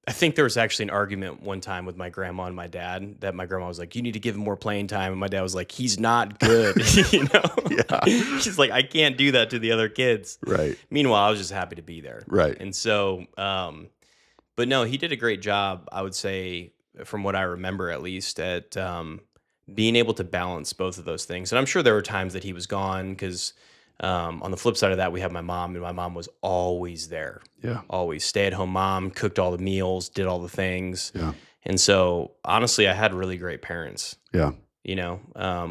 I think there was actually an argument one time with my grandma and my dad that my grandma was like, "You need to give him more playing time," and my dad was like, "He's not good," you know. Yeah. She's like, "I can't do that to the other kids." Right. Meanwhile, I was just happy to be there, Right. and so, but no, he did a great job. I would say, from what I remember, at least, at being able to balance both of those things. And I'm sure there were times that he was gone because on the flip side of that, we have my mom, and my mom was always there. Yeah. Always stay at home mom, cooked all the meals, did all the things. Yeah. And so honestly, I had really great parents, Yeah. you know.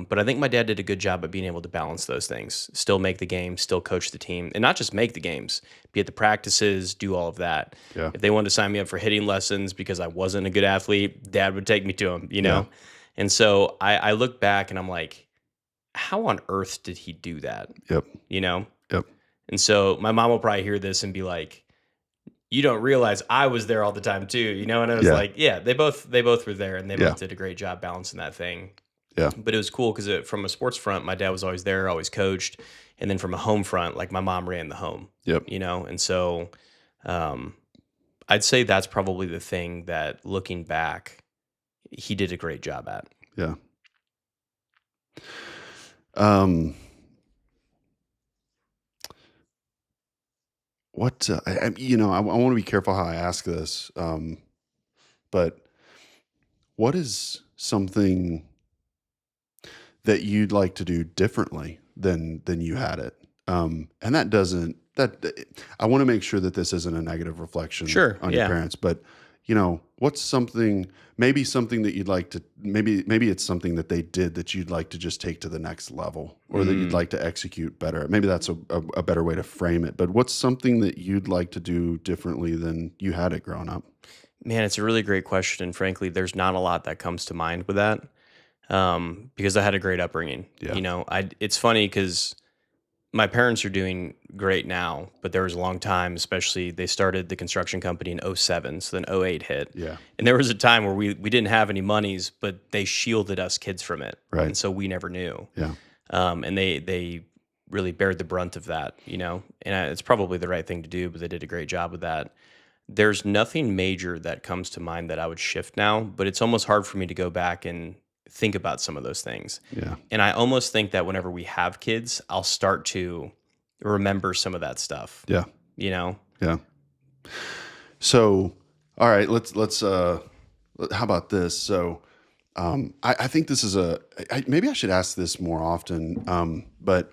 But I think my dad did a good job at being able to balance those things, still make the games, still coach the team, and not just make the games, be at the practices, do all of that. Yeah. If they wanted to sign me up for hitting lessons because I wasn't a good athlete, dad would take me to them, you know. Yeah. And so I look back and I'm like, how on earth did he do that? Yep. You know? Yep. And so my mom will probably hear this and be like, you don't realize I was there all the time too, you know? And I was Yeah. like, yeah, they both were there, and they Yeah. both did a great job balancing that thing. Yeah. But it was cool because from a sports front, my dad was always there, always coached. And then from a home front, like my mom ran the home, Yep. you know? And so I'd say that's probably the thing that, looking back, he did a great job at. Yeah. What I want to be careful how I ask this, but what is something that you'd like to do differently than you had it? And that doesn't that I want to make sure that this isn't a negative reflection Sure, on your yeah. parents, but what's something that you'd like to maybe it's something that they did that you'd like to just take to the next level, or that you'd like to execute better. Maybe that's a better way to frame it. But what's something that you'd like to do differently than you had it growing up? Man, it's a really great question. And frankly, there's not a lot that comes to mind with that, because I had a great upbringing. Yeah. You know, it's funny because my parents are doing great now, but there was a long time, especially they started the construction company in '07, so then '08 hit. Yeah. And there was a time where we didn't have any monies, but they shielded us kids from it. Right. And so we never knew. Yeah. And they really bared the brunt of that, you know, and it's probably the right thing to do, but they did a great job with that. There's nothing major that comes to mind that I would shift now, but it's almost hard for me to go back and think about some of those things. Yeah. And I almost think that whenever we have kids, I'll start to remember some of that stuff, Yeah. you know? Yeah. So, all right, let's how about this? So, I think this is maybe I should ask this more often. But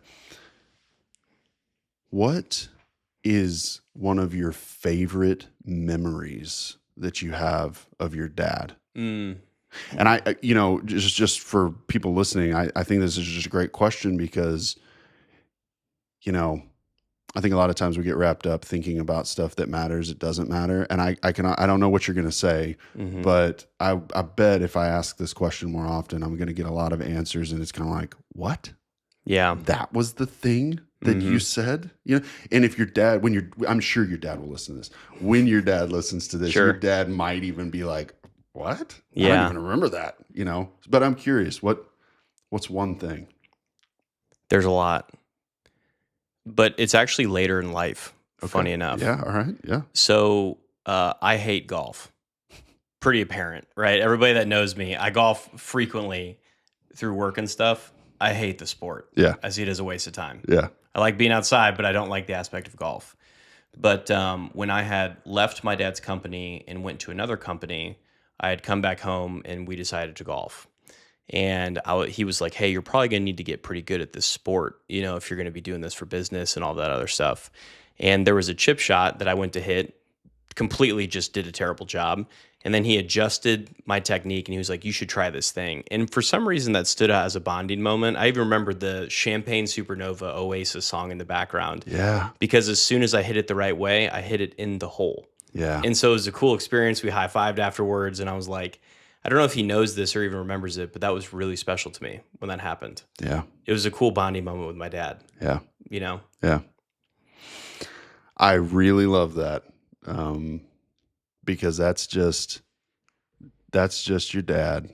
what is one of your favorite memories that you have of your dad? And just for people listening, I think this is just a great question because, I think a lot of times we get wrapped up thinking about stuff that matters. It doesn't matter. And I don't know what you're going to say, but I bet if I ask this question more often, I'm going to get a lot of answers. And it's kind of like, what? Yeah. That was the thing that you said, and if your dad, I'm sure your dad will listen to this. When your dad listens to this, Sure. your dad might even be like, what? I Yeah. don't even remember that, but I'm curious, what's one thing? There's a lot, but it's actually later in life, funny enough. Yeah. All right. Yeah. So I hate golf. Pretty apparent, right? Everybody that knows me, I golf frequently through work and stuff. I hate the sport. Yeah. I see it as a waste of time. Yeah. I like being outside, but I don't like the aspect of golf. But when I had left my dad's company and went to another company, I had come back home and we decided to golf. And he was like, hey, you're probably going to need to get pretty good at this sport, if you're going to be doing this for business and all that other stuff. And there was a chip shot that I went to hit, completely just did a terrible job. And then he adjusted my technique and he was like, you should try this thing. And for some reason that stood out as a bonding moment. I even remember the Champagne Supernova Oasis song in the background. Yeah. Because as soon as I hit it the right way, I hit it in the hole. Yeah. And so it was a cool experience. We high-fived afterwards and I was like, I don't know if he knows this or even remembers it, but that was really special to me when that happened. Yeah. It was a cool bonding moment with my dad. Yeah. Yeah. I really love that. Because that's just your dad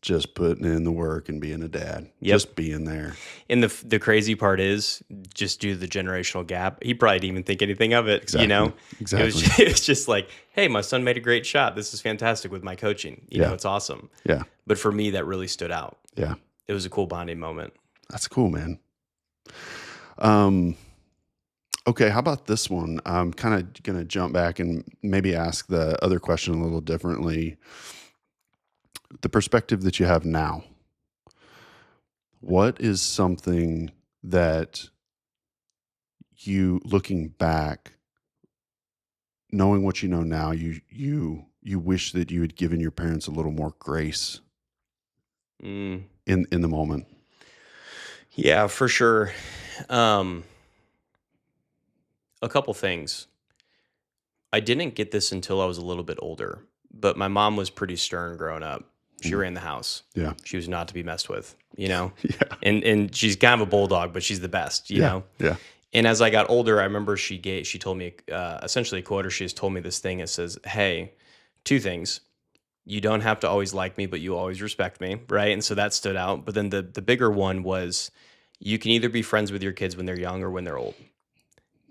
just putting in the work and being a dad, Yep. just being there. And the crazy part is, just due to the generational gap, he probably didn't even think anything of it. Exactly. You know, Exactly. it was just like, hey, my son made a great shot. This is fantastic with my coaching. You know, it's awesome. Yeah. But for me, that really stood out. Yeah. It was a cool bonding moment. That's cool, man. Okay, how about this one? I'm kind of going to jump back and maybe ask the other question a little differently. The perspective that you have now, what is something that you, looking back, knowing what you know now, you wish that you had given your parents a little more grace Mm. in the moment? Yeah, for sure. A couple things. I didn't get this until I was a little bit older, but my mom was pretty stern growing up. She ran the house. Yeah. She was not to be messed with, you know? Yeah. And she's kind of a bulldog, but she's the best, you know? Yeah. And as I got older, I remember she told me essentially a quote, or she has told me this thing. It says, hey, two things. You don't have to always like me, but you always respect me, right? And so that stood out. But then the bigger one was, you can either be friends with your kids when they're young or when they're old.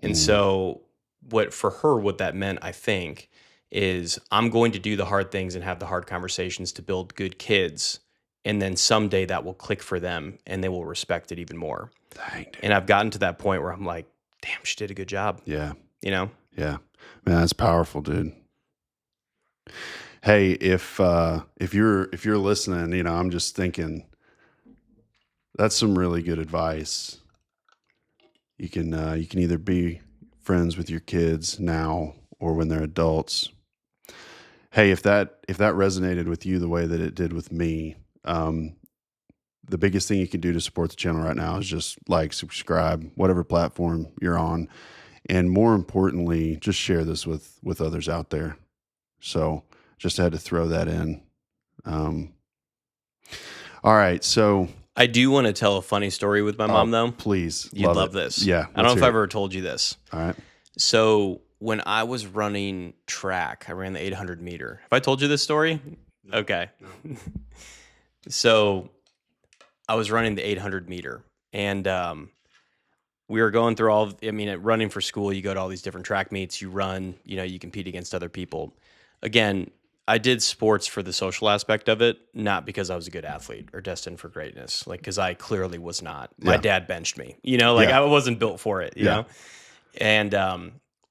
And so what that meant, I think, is I'm going to do the hard things and have the hard conversations to build good kids. And then someday that will click for them and they will respect it even more. Dang, dude. And I've gotten to that point where I'm like, damn, she did a good job. Yeah. You know? Yeah. Man, that's powerful, dude. Hey, if you're listening, you know, I'm just thinking that's some really good advice. You can either be friends with your kids now or when they're adults. Hey, if that resonated with you the way that it did with me, the biggest thing you can do to support the channel right now is just like, subscribe, whatever platform you're on, and more importantly, just share this with others out there. So just had to throw that in. All right, so I do want to tell a funny story with my mom, though. Please, You'd love this. Yeah, I don't know if I've ever told you this. All right. So when I was running track, I ran the 800 meter. Have I told you this story? No. Okay. No. So I was running the 800 meter, and we were going through running for school, you go to all these different track meets, you run, you know, you compete against other people. Again, I did sports for the social aspect of it, not because I was a good athlete or destined for greatness, like, because I clearly was not. My dad benched me, you know, like I wasn't built for it, you know? And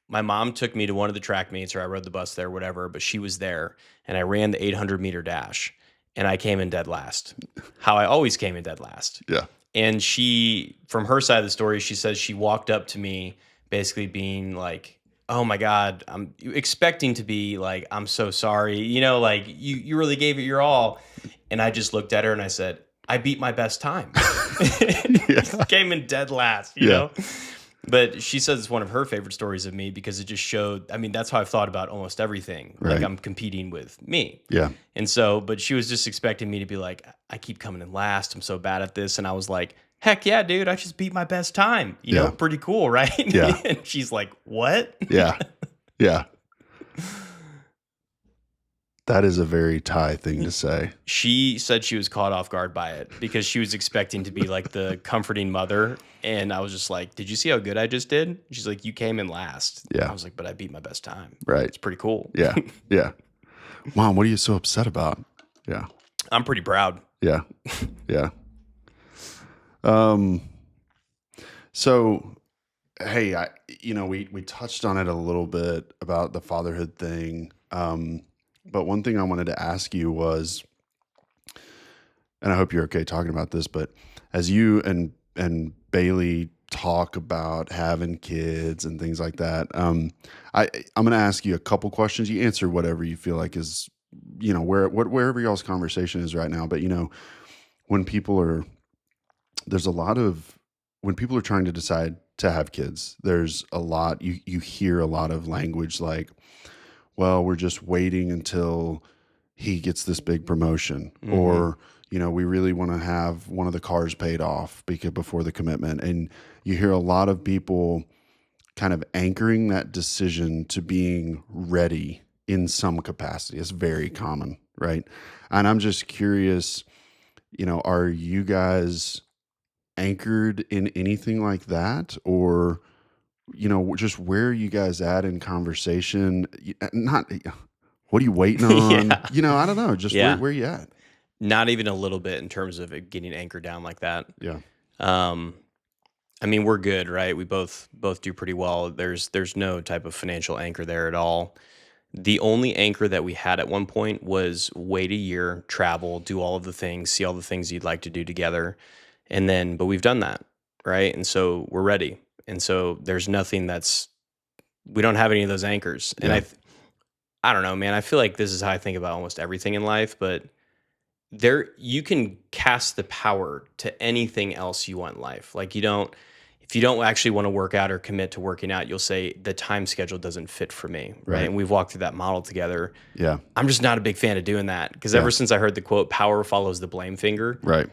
my mom took me to one of the track meets, or I rode the bus there, whatever, but she was there, and I ran the 800 meter dash, and I came in dead last. How I always came in dead last. Yeah. And she, from her side of the story, she says she walked up to me basically being like, oh my God, I'm expecting to be like, I'm so sorry. You know, like you really gave it your all. And I just looked at her and I said, I beat my best time. Came in dead last, you know? But she says it's one of her favorite stories of me because it just showed, I mean, that's how I've thought about almost everything. Right. Like I'm competing with me. Yeah. And so, but she was just expecting me to be like, I keep coming in last. I'm so bad at this. And I was like, heck yeah, dude, I just beat my best time. You know, pretty cool, right? Yeah. And she's like, what? Yeah. Yeah. That is a very Thai thing to say. She said she was caught off guard by it because she was expecting to be like the comforting mother. And I was just like, did you see how good I just did? She's like, you came in last. Yeah. I was like, but I beat my best time. Right. It's pretty cool. Yeah. Yeah. Mom, what are you so upset about? Yeah. I'm pretty proud. Yeah. Yeah. So, hey, we touched on it a little bit about the fatherhood thing. But one thing I wanted to ask you was, and I hope you're okay talking about this, but as you and Bailey talk about having kids and things like that, I'm going to ask you a couple questions. You answer whatever you feel like is, you know, wherever y'all's conversation is right now. But, you know, when people are trying to decide to have kids, there's a lot, you hear a lot of language like, well, we're just waiting until he gets this big promotion, or, you know, we really want to have one of the cars paid off before the commitment. And you hear a lot of people kind of anchoring that decision to being ready in some capacity. It's very common, Right. And I'm just curious, are you guys anchored in anything like that? Or, just where are you guys at in conversation? Not, what are you waiting on? Yeah. I don't know. Just Yeah. where you at? Not even a little bit in terms of it getting anchored down like that. Yeah. Um, I mean, we're good, right? We both do pretty well. There's no type of financial anchor there at all. The only anchor that we had at one point was wait a year, travel, do all of the things, see all the things you'd like to do together. But we've done that, right? And so we're ready. And so there's nothing we don't have any of those anchors. And Yeah. I don't know, man. I feel like this is how I think about almost everything in life, but you can cast the power to anything else you want in life. Like if you don't actually want to work out or commit to working out, you'll say the time schedule doesn't fit for me, right? Right. And we've walked through that model together. Yeah. I'm just not a big fan of doing that because Yeah. ever since I heard the quote, power follows the blame finger, Right.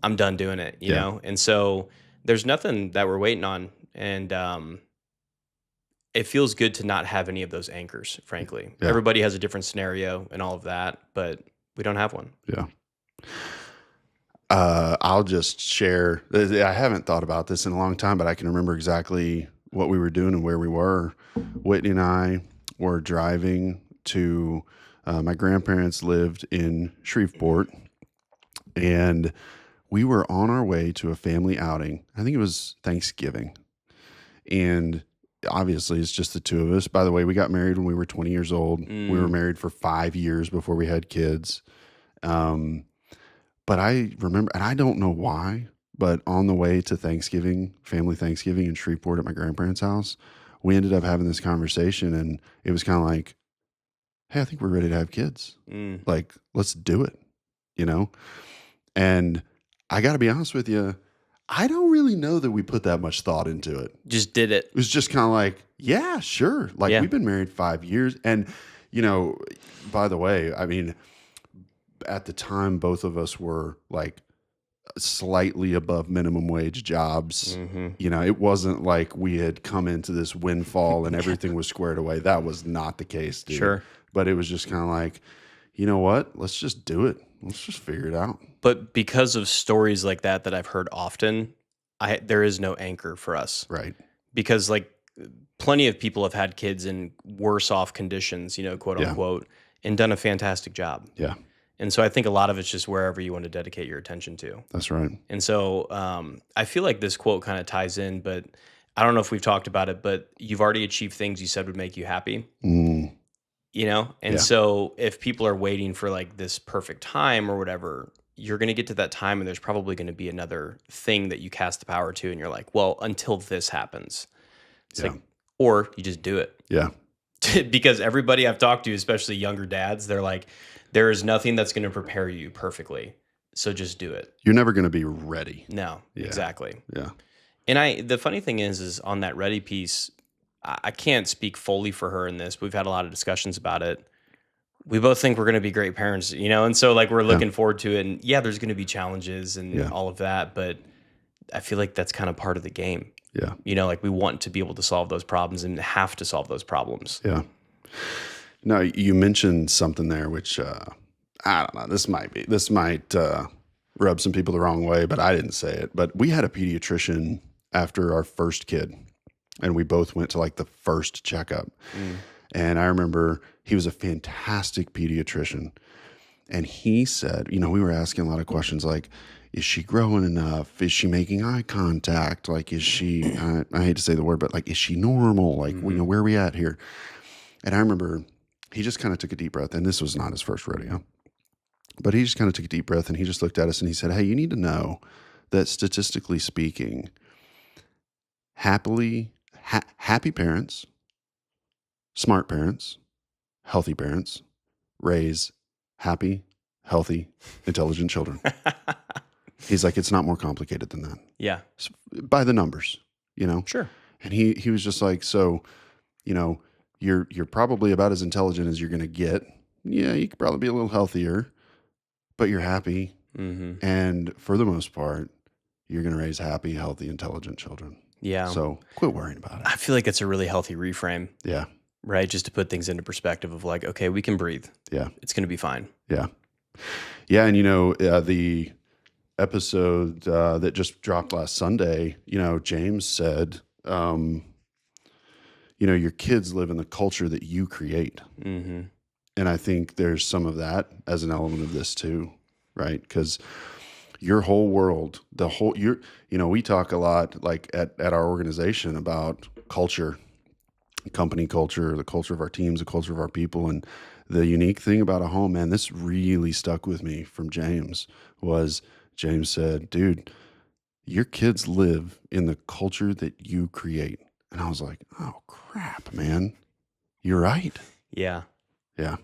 I'm done doing it, you Yeah. know? And so there's nothing that we're waiting on. And it feels good to not have any of those anchors, frankly. Yeah. Everybody has a different scenario and all of that, but we don't have one. Yeah. I'll just share. I haven't thought about this in a long time, but I can remember exactly what we were doing and where we were. Whitney and I were driving to, my grandparents lived in Shreveport, and we were on our way to a family outing. I think it was Thanksgiving. And obviously, it's just the two of us. By the way, we got married when we were 20 years old. We were married for 5 years before we had kids. But I remember, and I don't know why, but on the way to Thanksgiving, family Thanksgiving in Shreveport at my grandparents' house, we ended up having this conversation, and it was kind of like, hey, I think we're ready to have kids. Like, let's do it, And I got to be honest with you, I don't really know that we put that much thought into it. Just did it. It was just kind of like, yeah, sure. Like, Yeah. we've been married 5 years. And, by the way, I mean, at the time, both of us were like slightly above minimum wage jobs. It wasn't like we had come into this windfall and everything was squared away. That was not the case, dude. Sure. But it was just kind of like, you know what? Let's just do it. Let's just figure it out. But because of stories like that I've heard often, there is no anchor for us. Right. Because like plenty of people have had kids in worse off conditions, quote unquote, and done a fantastic job. Yeah. And so I think a lot of it's just wherever you want to dedicate your attention to. That's right. And so I feel like this quote kind of ties in, but I don't know if we've talked about it, but you've already achieved things you said would make you happy. And so if people are waiting for like this perfect time or whatever, you're going to get to that time and there's probably going to be another thing that you cast the power to. And you're like, well, until this happens, it's like, or you just do it. Yeah. Because everybody I've talked to, especially younger dads, they're like, there is nothing that's going to prepare you perfectly. So just do it. You're never going to be ready. No, exactly. Yeah. And the funny thing is on that ready piece, I can't speak fully for her in this. But we've had a lot of discussions about it. We both think we're going to be great parents, and so like we're looking forward to it. And yeah, there's going to be challenges and all of that, but I feel like that's kind of part of the game. Yeah. Like we want to be able to solve those problems and have to solve those problems. Yeah. No, you mentioned something there, which I don't know. This might rub some people the wrong way, but I didn't say it. But we had a pediatrician after our first kid, and we both went to like the first checkup. And I remember he was a fantastic pediatrician. And he said, we were asking a lot of questions like, is she growing enough? Is she making eye contact? Like, is she, I hate to say the word, but like, is she normal? Like, where are we at here? And I remember he just kind of took a deep breath, and this was not his first rodeo, but he just kind of took a deep breath and he just looked at us and he said, hey, you need to know that statistically speaking, happy parents, smart parents, healthy parents raise happy, healthy, intelligent children. He's like, it's not more complicated than that. Yeah. By the numbers, Sure. And he was just like, so, you're probably about as intelligent as you're going to get. Yeah, you could probably be a little healthier, but you're happy. And for the most part, you're going to raise happy, healthy, intelligent children. Yeah. So quit worrying about it. I feel like it's a really healthy reframe. Yeah. right? Just to put things into perspective of like, okay, we can breathe. Yeah. It's going to be fine. Yeah. Yeah. And, the episode that just dropped last Sunday, James said, your kids live in the culture that you create. Mm-hmm. And I think there's some of that as an element of this too, right? Because your whole world, we talk a lot like at our organization about culture, company culture, the culture of our teams, the culture of our people. And the unique thing about a home, man, this really stuck with me from James, was James said, dude, your kids live in the culture that you create. And I was like, oh crap, man, you're right. Yeah. Yeah.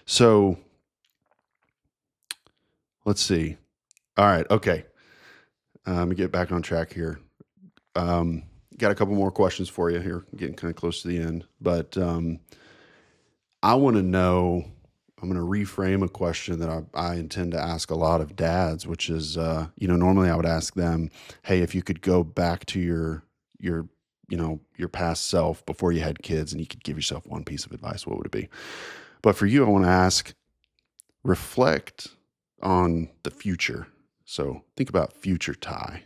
So let's see. All right. Okay. Let me get back on track here. Got a couple more questions for you here, getting kind of close to the end, but I want to know, I'm going to reframe a question that I intend to ask a lot of dads, which is, normally I would ask them, hey, if you could go back to your past self before you had kids and you could give yourself one piece of advice, what would it be? But for you, I want to ask, reflect on the future. So think about future Ty.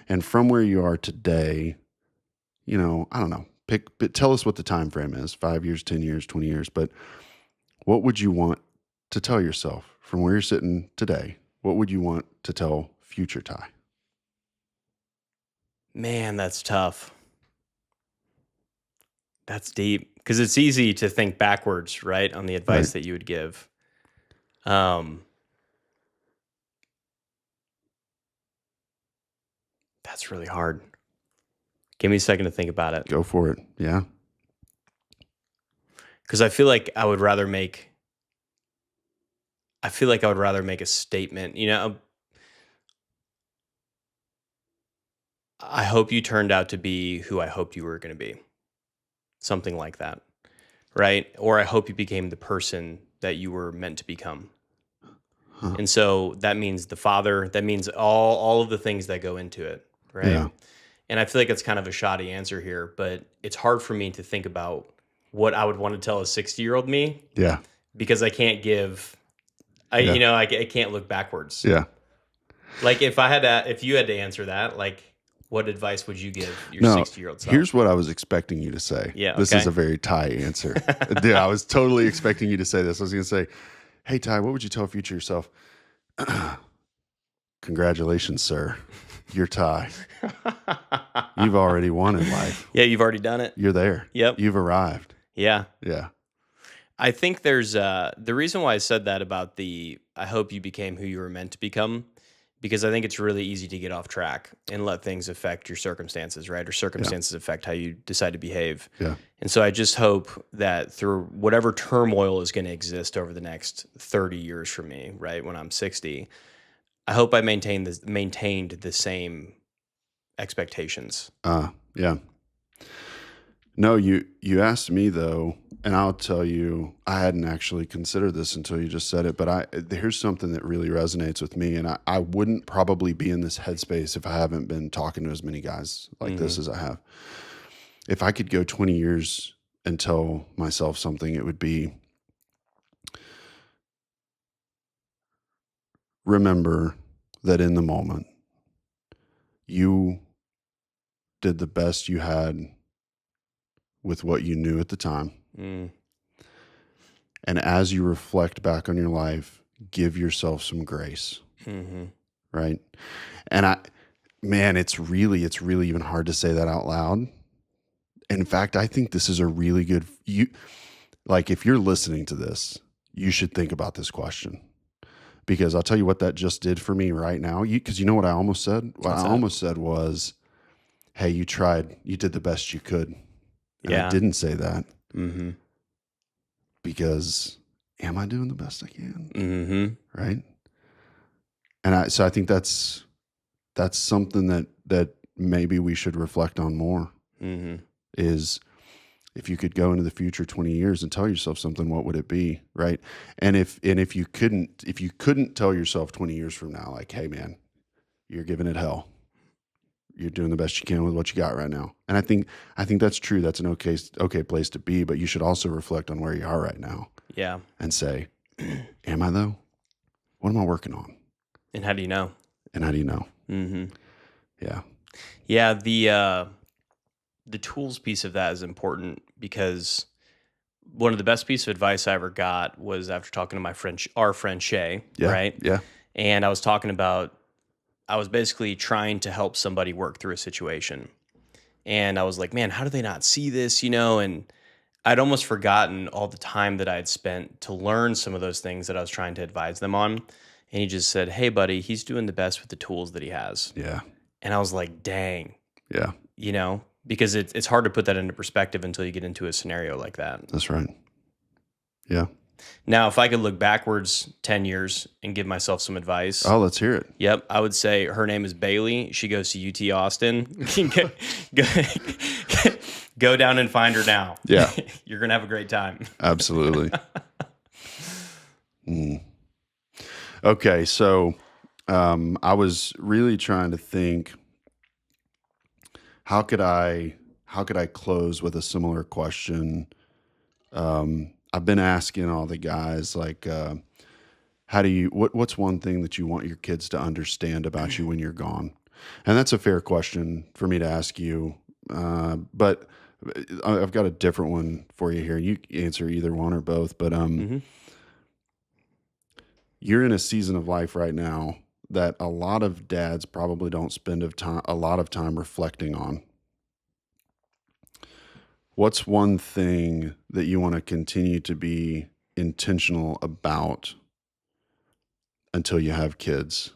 And from where you are today, I don't know, tell us what the time frame is, 5 years, 10 years, 20 years, but what would you want to tell yourself from where you're sitting today? What would you want to tell future Ty? Man, that's tough. That's deep, because it's easy to think backwards, right, on the advice Right. that you would give. That's really hard. Give me a second to think about it, Go for it. Yeah. because I feel like I would rather make a statement. I hope you turned out to be who I hoped you were going to be. Something like that, right? Or I hope you became the person that you were meant to become. Huh. And so that means the father, that means all of the things that go into it, right? Yeah. And I feel like it's kind of a shoddy answer here, but it's hard for me to think about what I would want to tell a 60-year-old me, Yeah. because I can't I can't look backwards. Yeah. Like if you had to answer that, like what advice would you give your No, 60-year-old self? here's what I was expecting you to say. Yeah, This okay. is a very Ty answer. Dude, I was totally expecting you to say this. I was going to say, hey, Ty, what would you tell future yourself? Congratulations, sir. You're Ty. You've already won in life. Yeah, you've already done it. You're there. Yep. You've arrived. Yeah. Yeah. I think there's the reason why I said that about I hope you became who you were meant to become, because I think it's really easy to get off track and let things affect your circumstances, right? Or circumstances affect how you decide to behave. Yeah. And so I just hope that through whatever turmoil is going to exist over the next 30 years for me, right, when I'm 60, I hope I maintained the same expectations. Yeah. No, you asked me though, and I'll tell you, I hadn't actually considered this until you just said it, but here's something that really resonates with me, and I wouldn't probably be in this headspace if I haven't been talking to as many guys like this as I have. If I could go 20 years and tell myself something, it would be, remember that in the moment, you did the best you had with what you knew at the time. Mm. And as you reflect back on your life, give yourself some grace. Mm-hmm. Right. And it's really even hard to say that out loud. In fact, I think this is a really good, if you're listening to this, you should think about this question, because I'll tell you what that just did for me right now. Because you know what I almost said? What I almost said was, hey, you tried, you did the best you could. And I didn't say that. Mm-hmm. Because am I doing the best I can? Mm-hmm. Right. And so I think that's something that maybe we should reflect on more. Mm-hmm. Is if you could go into the future 20 years and tell yourself something, what would it be? Right. And if you couldn't tell yourself 20 years from now, like, hey man, you're giving it hell. you're doing the best you can with what you got right now. And I think that's true. That's an okay place to be, but you should also reflect on where you are right now Yeah. and say, am I though? What am I working on? And how do you know? And how do you know? Mm-hmm. Yeah. Yeah. The tools piece of that is important because one of the best pieces of advice I ever got was after talking to our friend Shay, Yeah. right? Yeah. And I was basically trying to help somebody work through a situation. And I was like, man, how do they not see this? And I'd almost forgotten all the time that I had spent to learn some of those things that I was trying to advise them on. And he just said, hey, buddy, he's doing the best with the tools that he has. Yeah. And I was like, dang, Yeah. because it's hard to put that into perspective until you get into a scenario like that. That's right. Yeah. Now, if I could look backwards 10 years and give myself some advice. Oh, let's hear it. Yep. I would say her name is Bailey. She goes to UT Austin. go, go down and find her now. Yeah. You're going to have a great time. Absolutely. Okay. So I was really trying to think, how could I close with a similar question? I've been asking all the guys, like, what's one thing that you want your kids to understand about you when you're gone? And that's a fair question for me to ask you. But I've got a different one for you here. You answer either one or both, but, you're in a season of life right now that a lot of dads probably don't spend a lot of time reflecting on. What's one thing that you want to continue to be intentional about until you have kids?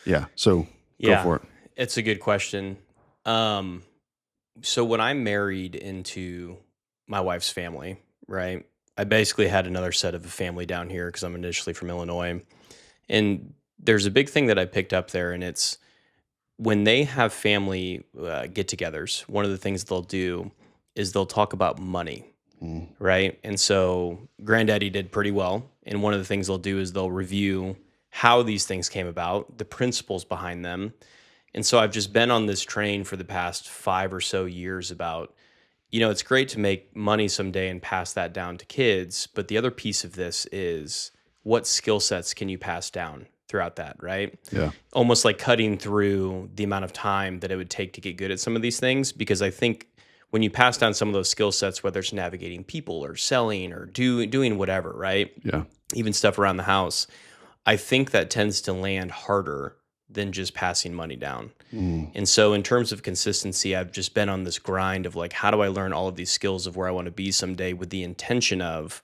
Yeah. So go for it. It's a good question. So when I married into my wife's family, right, I basically had another set of a family down here because I'm initially from Illinois. And there's a big thing that I picked up there, and it's when they have family get-togethers, one of the things they'll do is they'll talk about money, right? And so Granddaddy did pretty well. And one of the things they'll do is they'll review how these things came about, the principles behind them. And so I've just been on this train for the past 5 or so years about, it's great to make money someday and pass that down to kids. But the other piece of this is what skill sets can you pass down throughout that, right? Yeah. Almost like cutting through the amount of time that it would take to get good at some of these things. Because I think when you pass down some of those skill sets, whether it's navigating people or selling or doing whatever, right? Yeah. Even stuff around the house, I think that tends to land harder than just passing money down. And so in terms of consistency, I've just been on this grind of like, how do I learn all of these skills of where I want to be someday with the intention of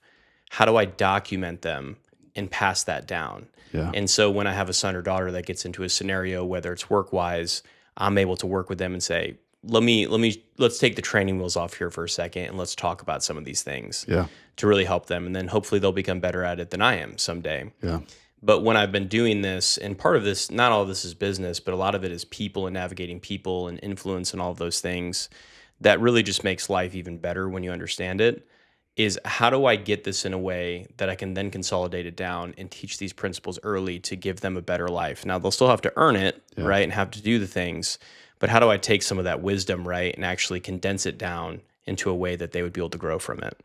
how do I document them and pass that down? Yeah. And so when I have a son or daughter that gets into a scenario, whether it's work-wise, I'm able to work with them and say, let's take the training wheels off here for a second and let's talk about some of these things to really help them. And then hopefully they'll become better at it than I am someday. Yeah. But when I've been doing this, and part of this, not all of this is business, but a lot of it is people and navigating people and influence and all of those things that really just makes life even better when you understand it, is how do I get this in a way that I can then consolidate it down and teach these principles early to give them a better life? Now, they'll still have to earn it, right, and have to do the things, but how do I take some of that wisdom, right, and actually condense it down into a way that they would be able to grow from it?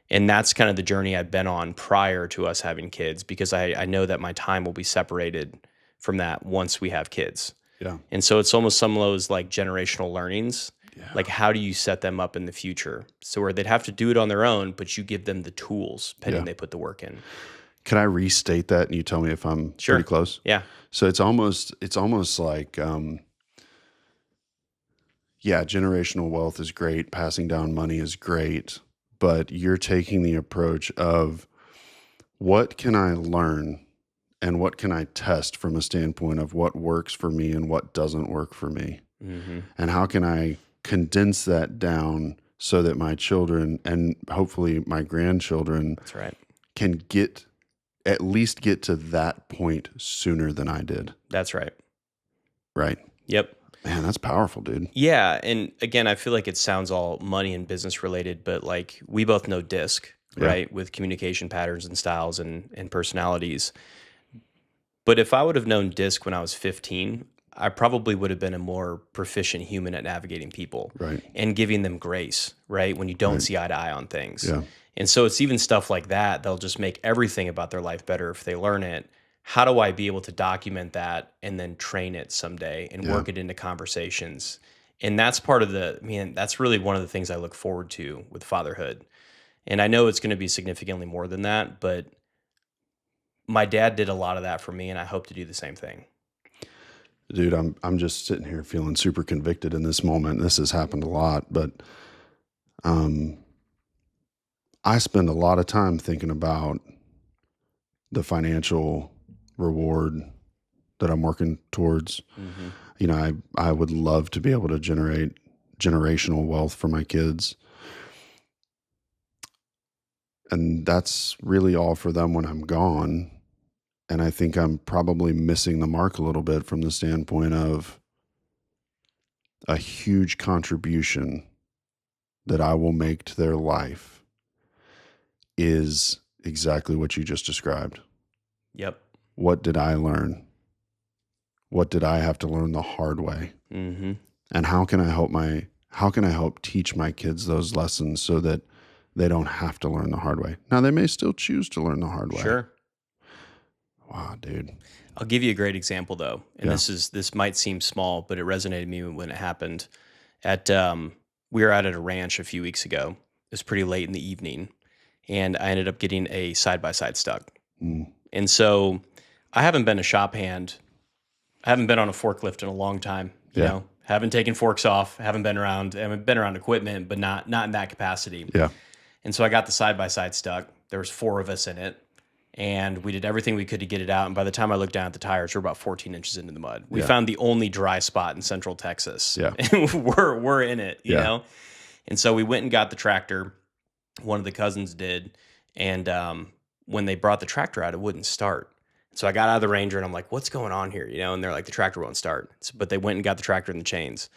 And that's kind of the journey I've been on prior to us having kids, because I know that my time will be separated from that once we have kids. Yeah. And so it's almost some of those like generational learnings. Yeah. Like, how do you set them up in the future? So where they'd have to do it on their own, but you give them the tools pending they put the work in. Can I restate that and you tell me if I'm pretty close? Yeah. So it's almost like, generational wealth is great. Passing down money is great. But you're taking the approach of what can I learn and what can I test from a standpoint of what works for me and what doesn't work for me? Mm-hmm. And how can I condense that down so that my children and hopefully my grandchildren can at least get to that point sooner than I did? That's right. Right. Yep. Man, that's powerful, dude. Yeah. And again, I feel like it sounds all money and business related, but like we both know DISC, right? With communication patterns and styles and personalities. But if I would have known DISC when I was 15, I probably would have been a more proficient human at navigating people Right. and giving them grace, right? When you don't Right. see eye to eye on things. Yeah. And so it's even stuff like that. They'll just make everything about their life better if they learn it. How do I be able to document that and then train it someday and Yeah. work it into conversations? And that's part of that's really one of the things I look forward to with fatherhood. And I know it's going to be significantly more than that, but my dad did a lot of that for me, and I hope to do the same thing. Dude, I'm just sitting here feeling super convicted in this moment. This has happened a lot, but I spend a lot of time thinking about the financial reward that I'm working towards. Mm-hmm. You know, I would love to be able to generate generational wealth for my kids. And that's really all for them when I'm gone. And I think I'm probably missing the mark a little bit from the standpoint of a huge contribution that I will make to their life is exactly what you just described. Yep. What did I learn? What did I have to learn the hard way? Mm-hmm. And how can I help teach my kids those lessons so that they don't have to learn the hard way? Now, they may still choose to learn the hard way. Sure. Wow, dude. I'll give you a great example though, and Yeah. this might seem small, but it resonated with me when it happened. We were out at a ranch a few weeks ago. It was pretty late in the evening, and I ended up getting a side by side stuck. Mm. And so, I haven't been a shop hand. I haven't been on a forklift in a long time. You Yeah. know, haven't taken forks off. Haven't been around. I haven't been around equipment, but not in that capacity. Yeah. And so I got the side by side stuck. There was 4 of us in it. And we did everything we could to get it out. And by the time I looked down at the tires, we're about 14 inches into the mud. We Yeah. found the only dry spot in Central Texas. Yeah. And we're in it, you Yeah. know? And so we went and got the tractor. One of the cousins did. And when they brought the tractor out, it wouldn't start. So I got out of the Ranger and I'm like, what's going on here? You know, and they're like, the tractor won't start. But they went and got the tractor and the chains.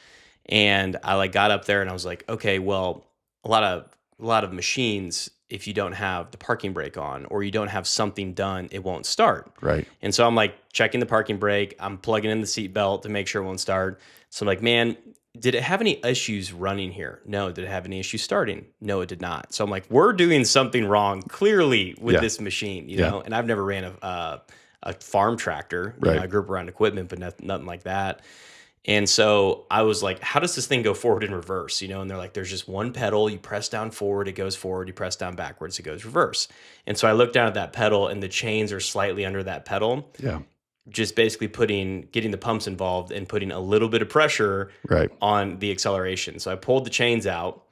And I like got up there and I was like, okay, well, a lot of machines, if you don't have the parking brake on or you don't have something done, it won't start. Right. And so I'm like checking the parking brake. I'm plugging in the seat belt to make sure it won't start. So I'm like, man, did it have any issues running here? No. Did it have any issues starting? No, it did not. So I'm like, we're doing something wrong clearly with Yeah. this machine, you Yeah. know? And I've never ran a farm tractor. You Right. know, I grew up around equipment, but nothing like that. And so I was like, how does this thing go forward in reverse? You know, and they're like, there's just one pedal. You press down forward, it goes forward. You press down backwards, it goes reverse. And so I looked down at that pedal and the chains are slightly under that pedal. Yeah. Just basically getting the pumps involved and putting a little bit of pressure Right. on the acceleration. So I pulled the chains out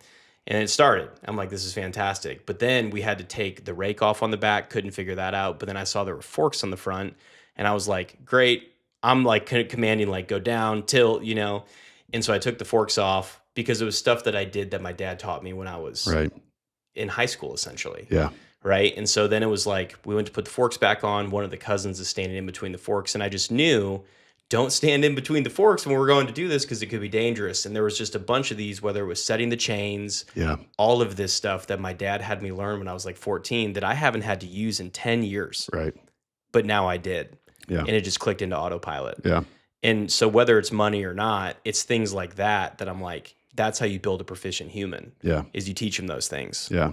and it started. I'm like, this is fantastic. But then we had to take the rake off on the back, couldn't figure that out. But then I saw there were forks on the front and I was like, great. I'm like commanding, like, go down, tilt, you know. And so I took the forks off because it was stuff that I did that my dad taught me when I was Right. in high school, essentially. Yeah. Right. And so then it was like, we went to put the forks back on. One of the cousins is standing in between the forks. And I just knew, don't stand in between the forks when we're going to do this because it could be dangerous. And there was just a bunch of these, whether it was setting the chains, Yeah. all of this stuff that my dad had me learn when I was like 14 that I haven't had to use in 10 years. Right. But now I did. Yeah. And it just clicked into autopilot. Yeah. And so whether it's money or not, it's things like that I'm like, that's how you build a proficient human. Yeah. Is you teach them those things. Yeah.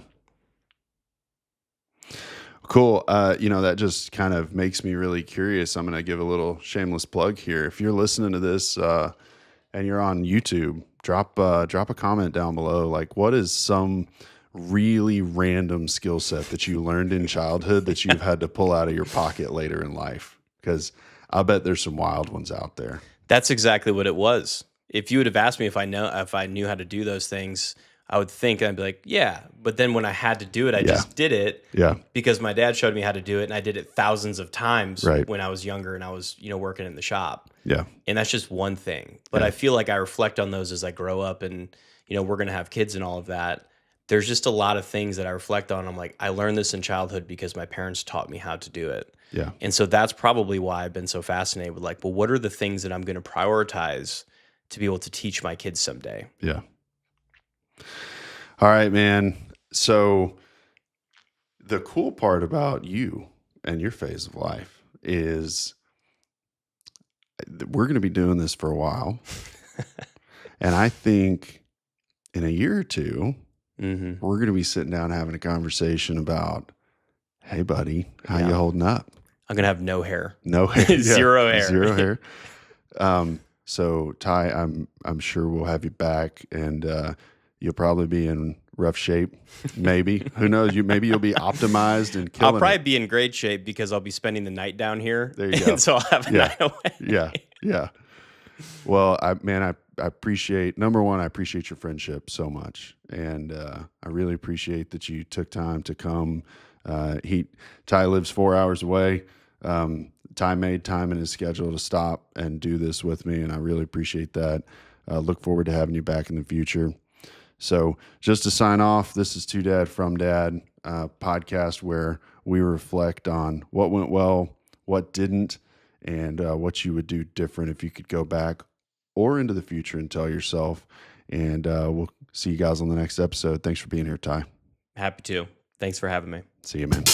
Cool. You know, that just kind of makes me really curious. I'm going to give a little shameless plug here. If you're listening to this and you're on YouTube, drop a comment down below. Like, what is some really random skill set that you learned in childhood that you've had to pull out of your pocket later in life? Because I bet there's some wild ones out there. That's exactly what it was. If you would have asked me if I knew how to do those things, I would think I'd be like, yeah. But then when I had to do it, I just did it. Yeah. Because my dad showed me how to do it, and I did it thousands of times Right. when I was younger and I was, you know, working in the shop. Yeah. And that's just one thing. But Yeah. I feel like I reflect on those as I grow up and, you know, we're going to have kids and all of that. There's just a lot of things that I reflect on. I'm like, I learned this in childhood because my parents taught me how to do it. Yeah. And so that's probably why I've been so fascinated with like, well, what are the things that I'm going to prioritize to be able to teach my kids someday? Yeah. All right, man. So the cool part about you and your phase of life is we're going to be doing this for a while. And I think in a year or two, Mm-hmm. we're going to be sitting down having a conversation about, hey, buddy, how Yeah. you holding up? I'm gonna have no hair. No hair. Zero hair. Zero hair. So Ty, I'm sure we'll have you back, and you'll probably be in rough shape. Maybe. Who knows? Maybe you'll be optimized and killing I'll probably it. be in great shape because I'll be spending the night down here. There you go. And so I'll have a night away. Yeah. Well, I appreciate, number one, I appreciate your friendship so much. And I really appreciate that you took time to come. Ty lives 4 hours away. Ty made time in his schedule to stop and do this with me, and I really appreciate that. Look forward to having you back in the future. So just to sign off, this is Two Dad from Dad podcast where we reflect on what went well, what didn't, and what you would do different if you could go back or into the future and tell yourself. And we'll see you guys on the next episode. Thanks for being here, Ty. Happy to. Thanks for having me. See you, man.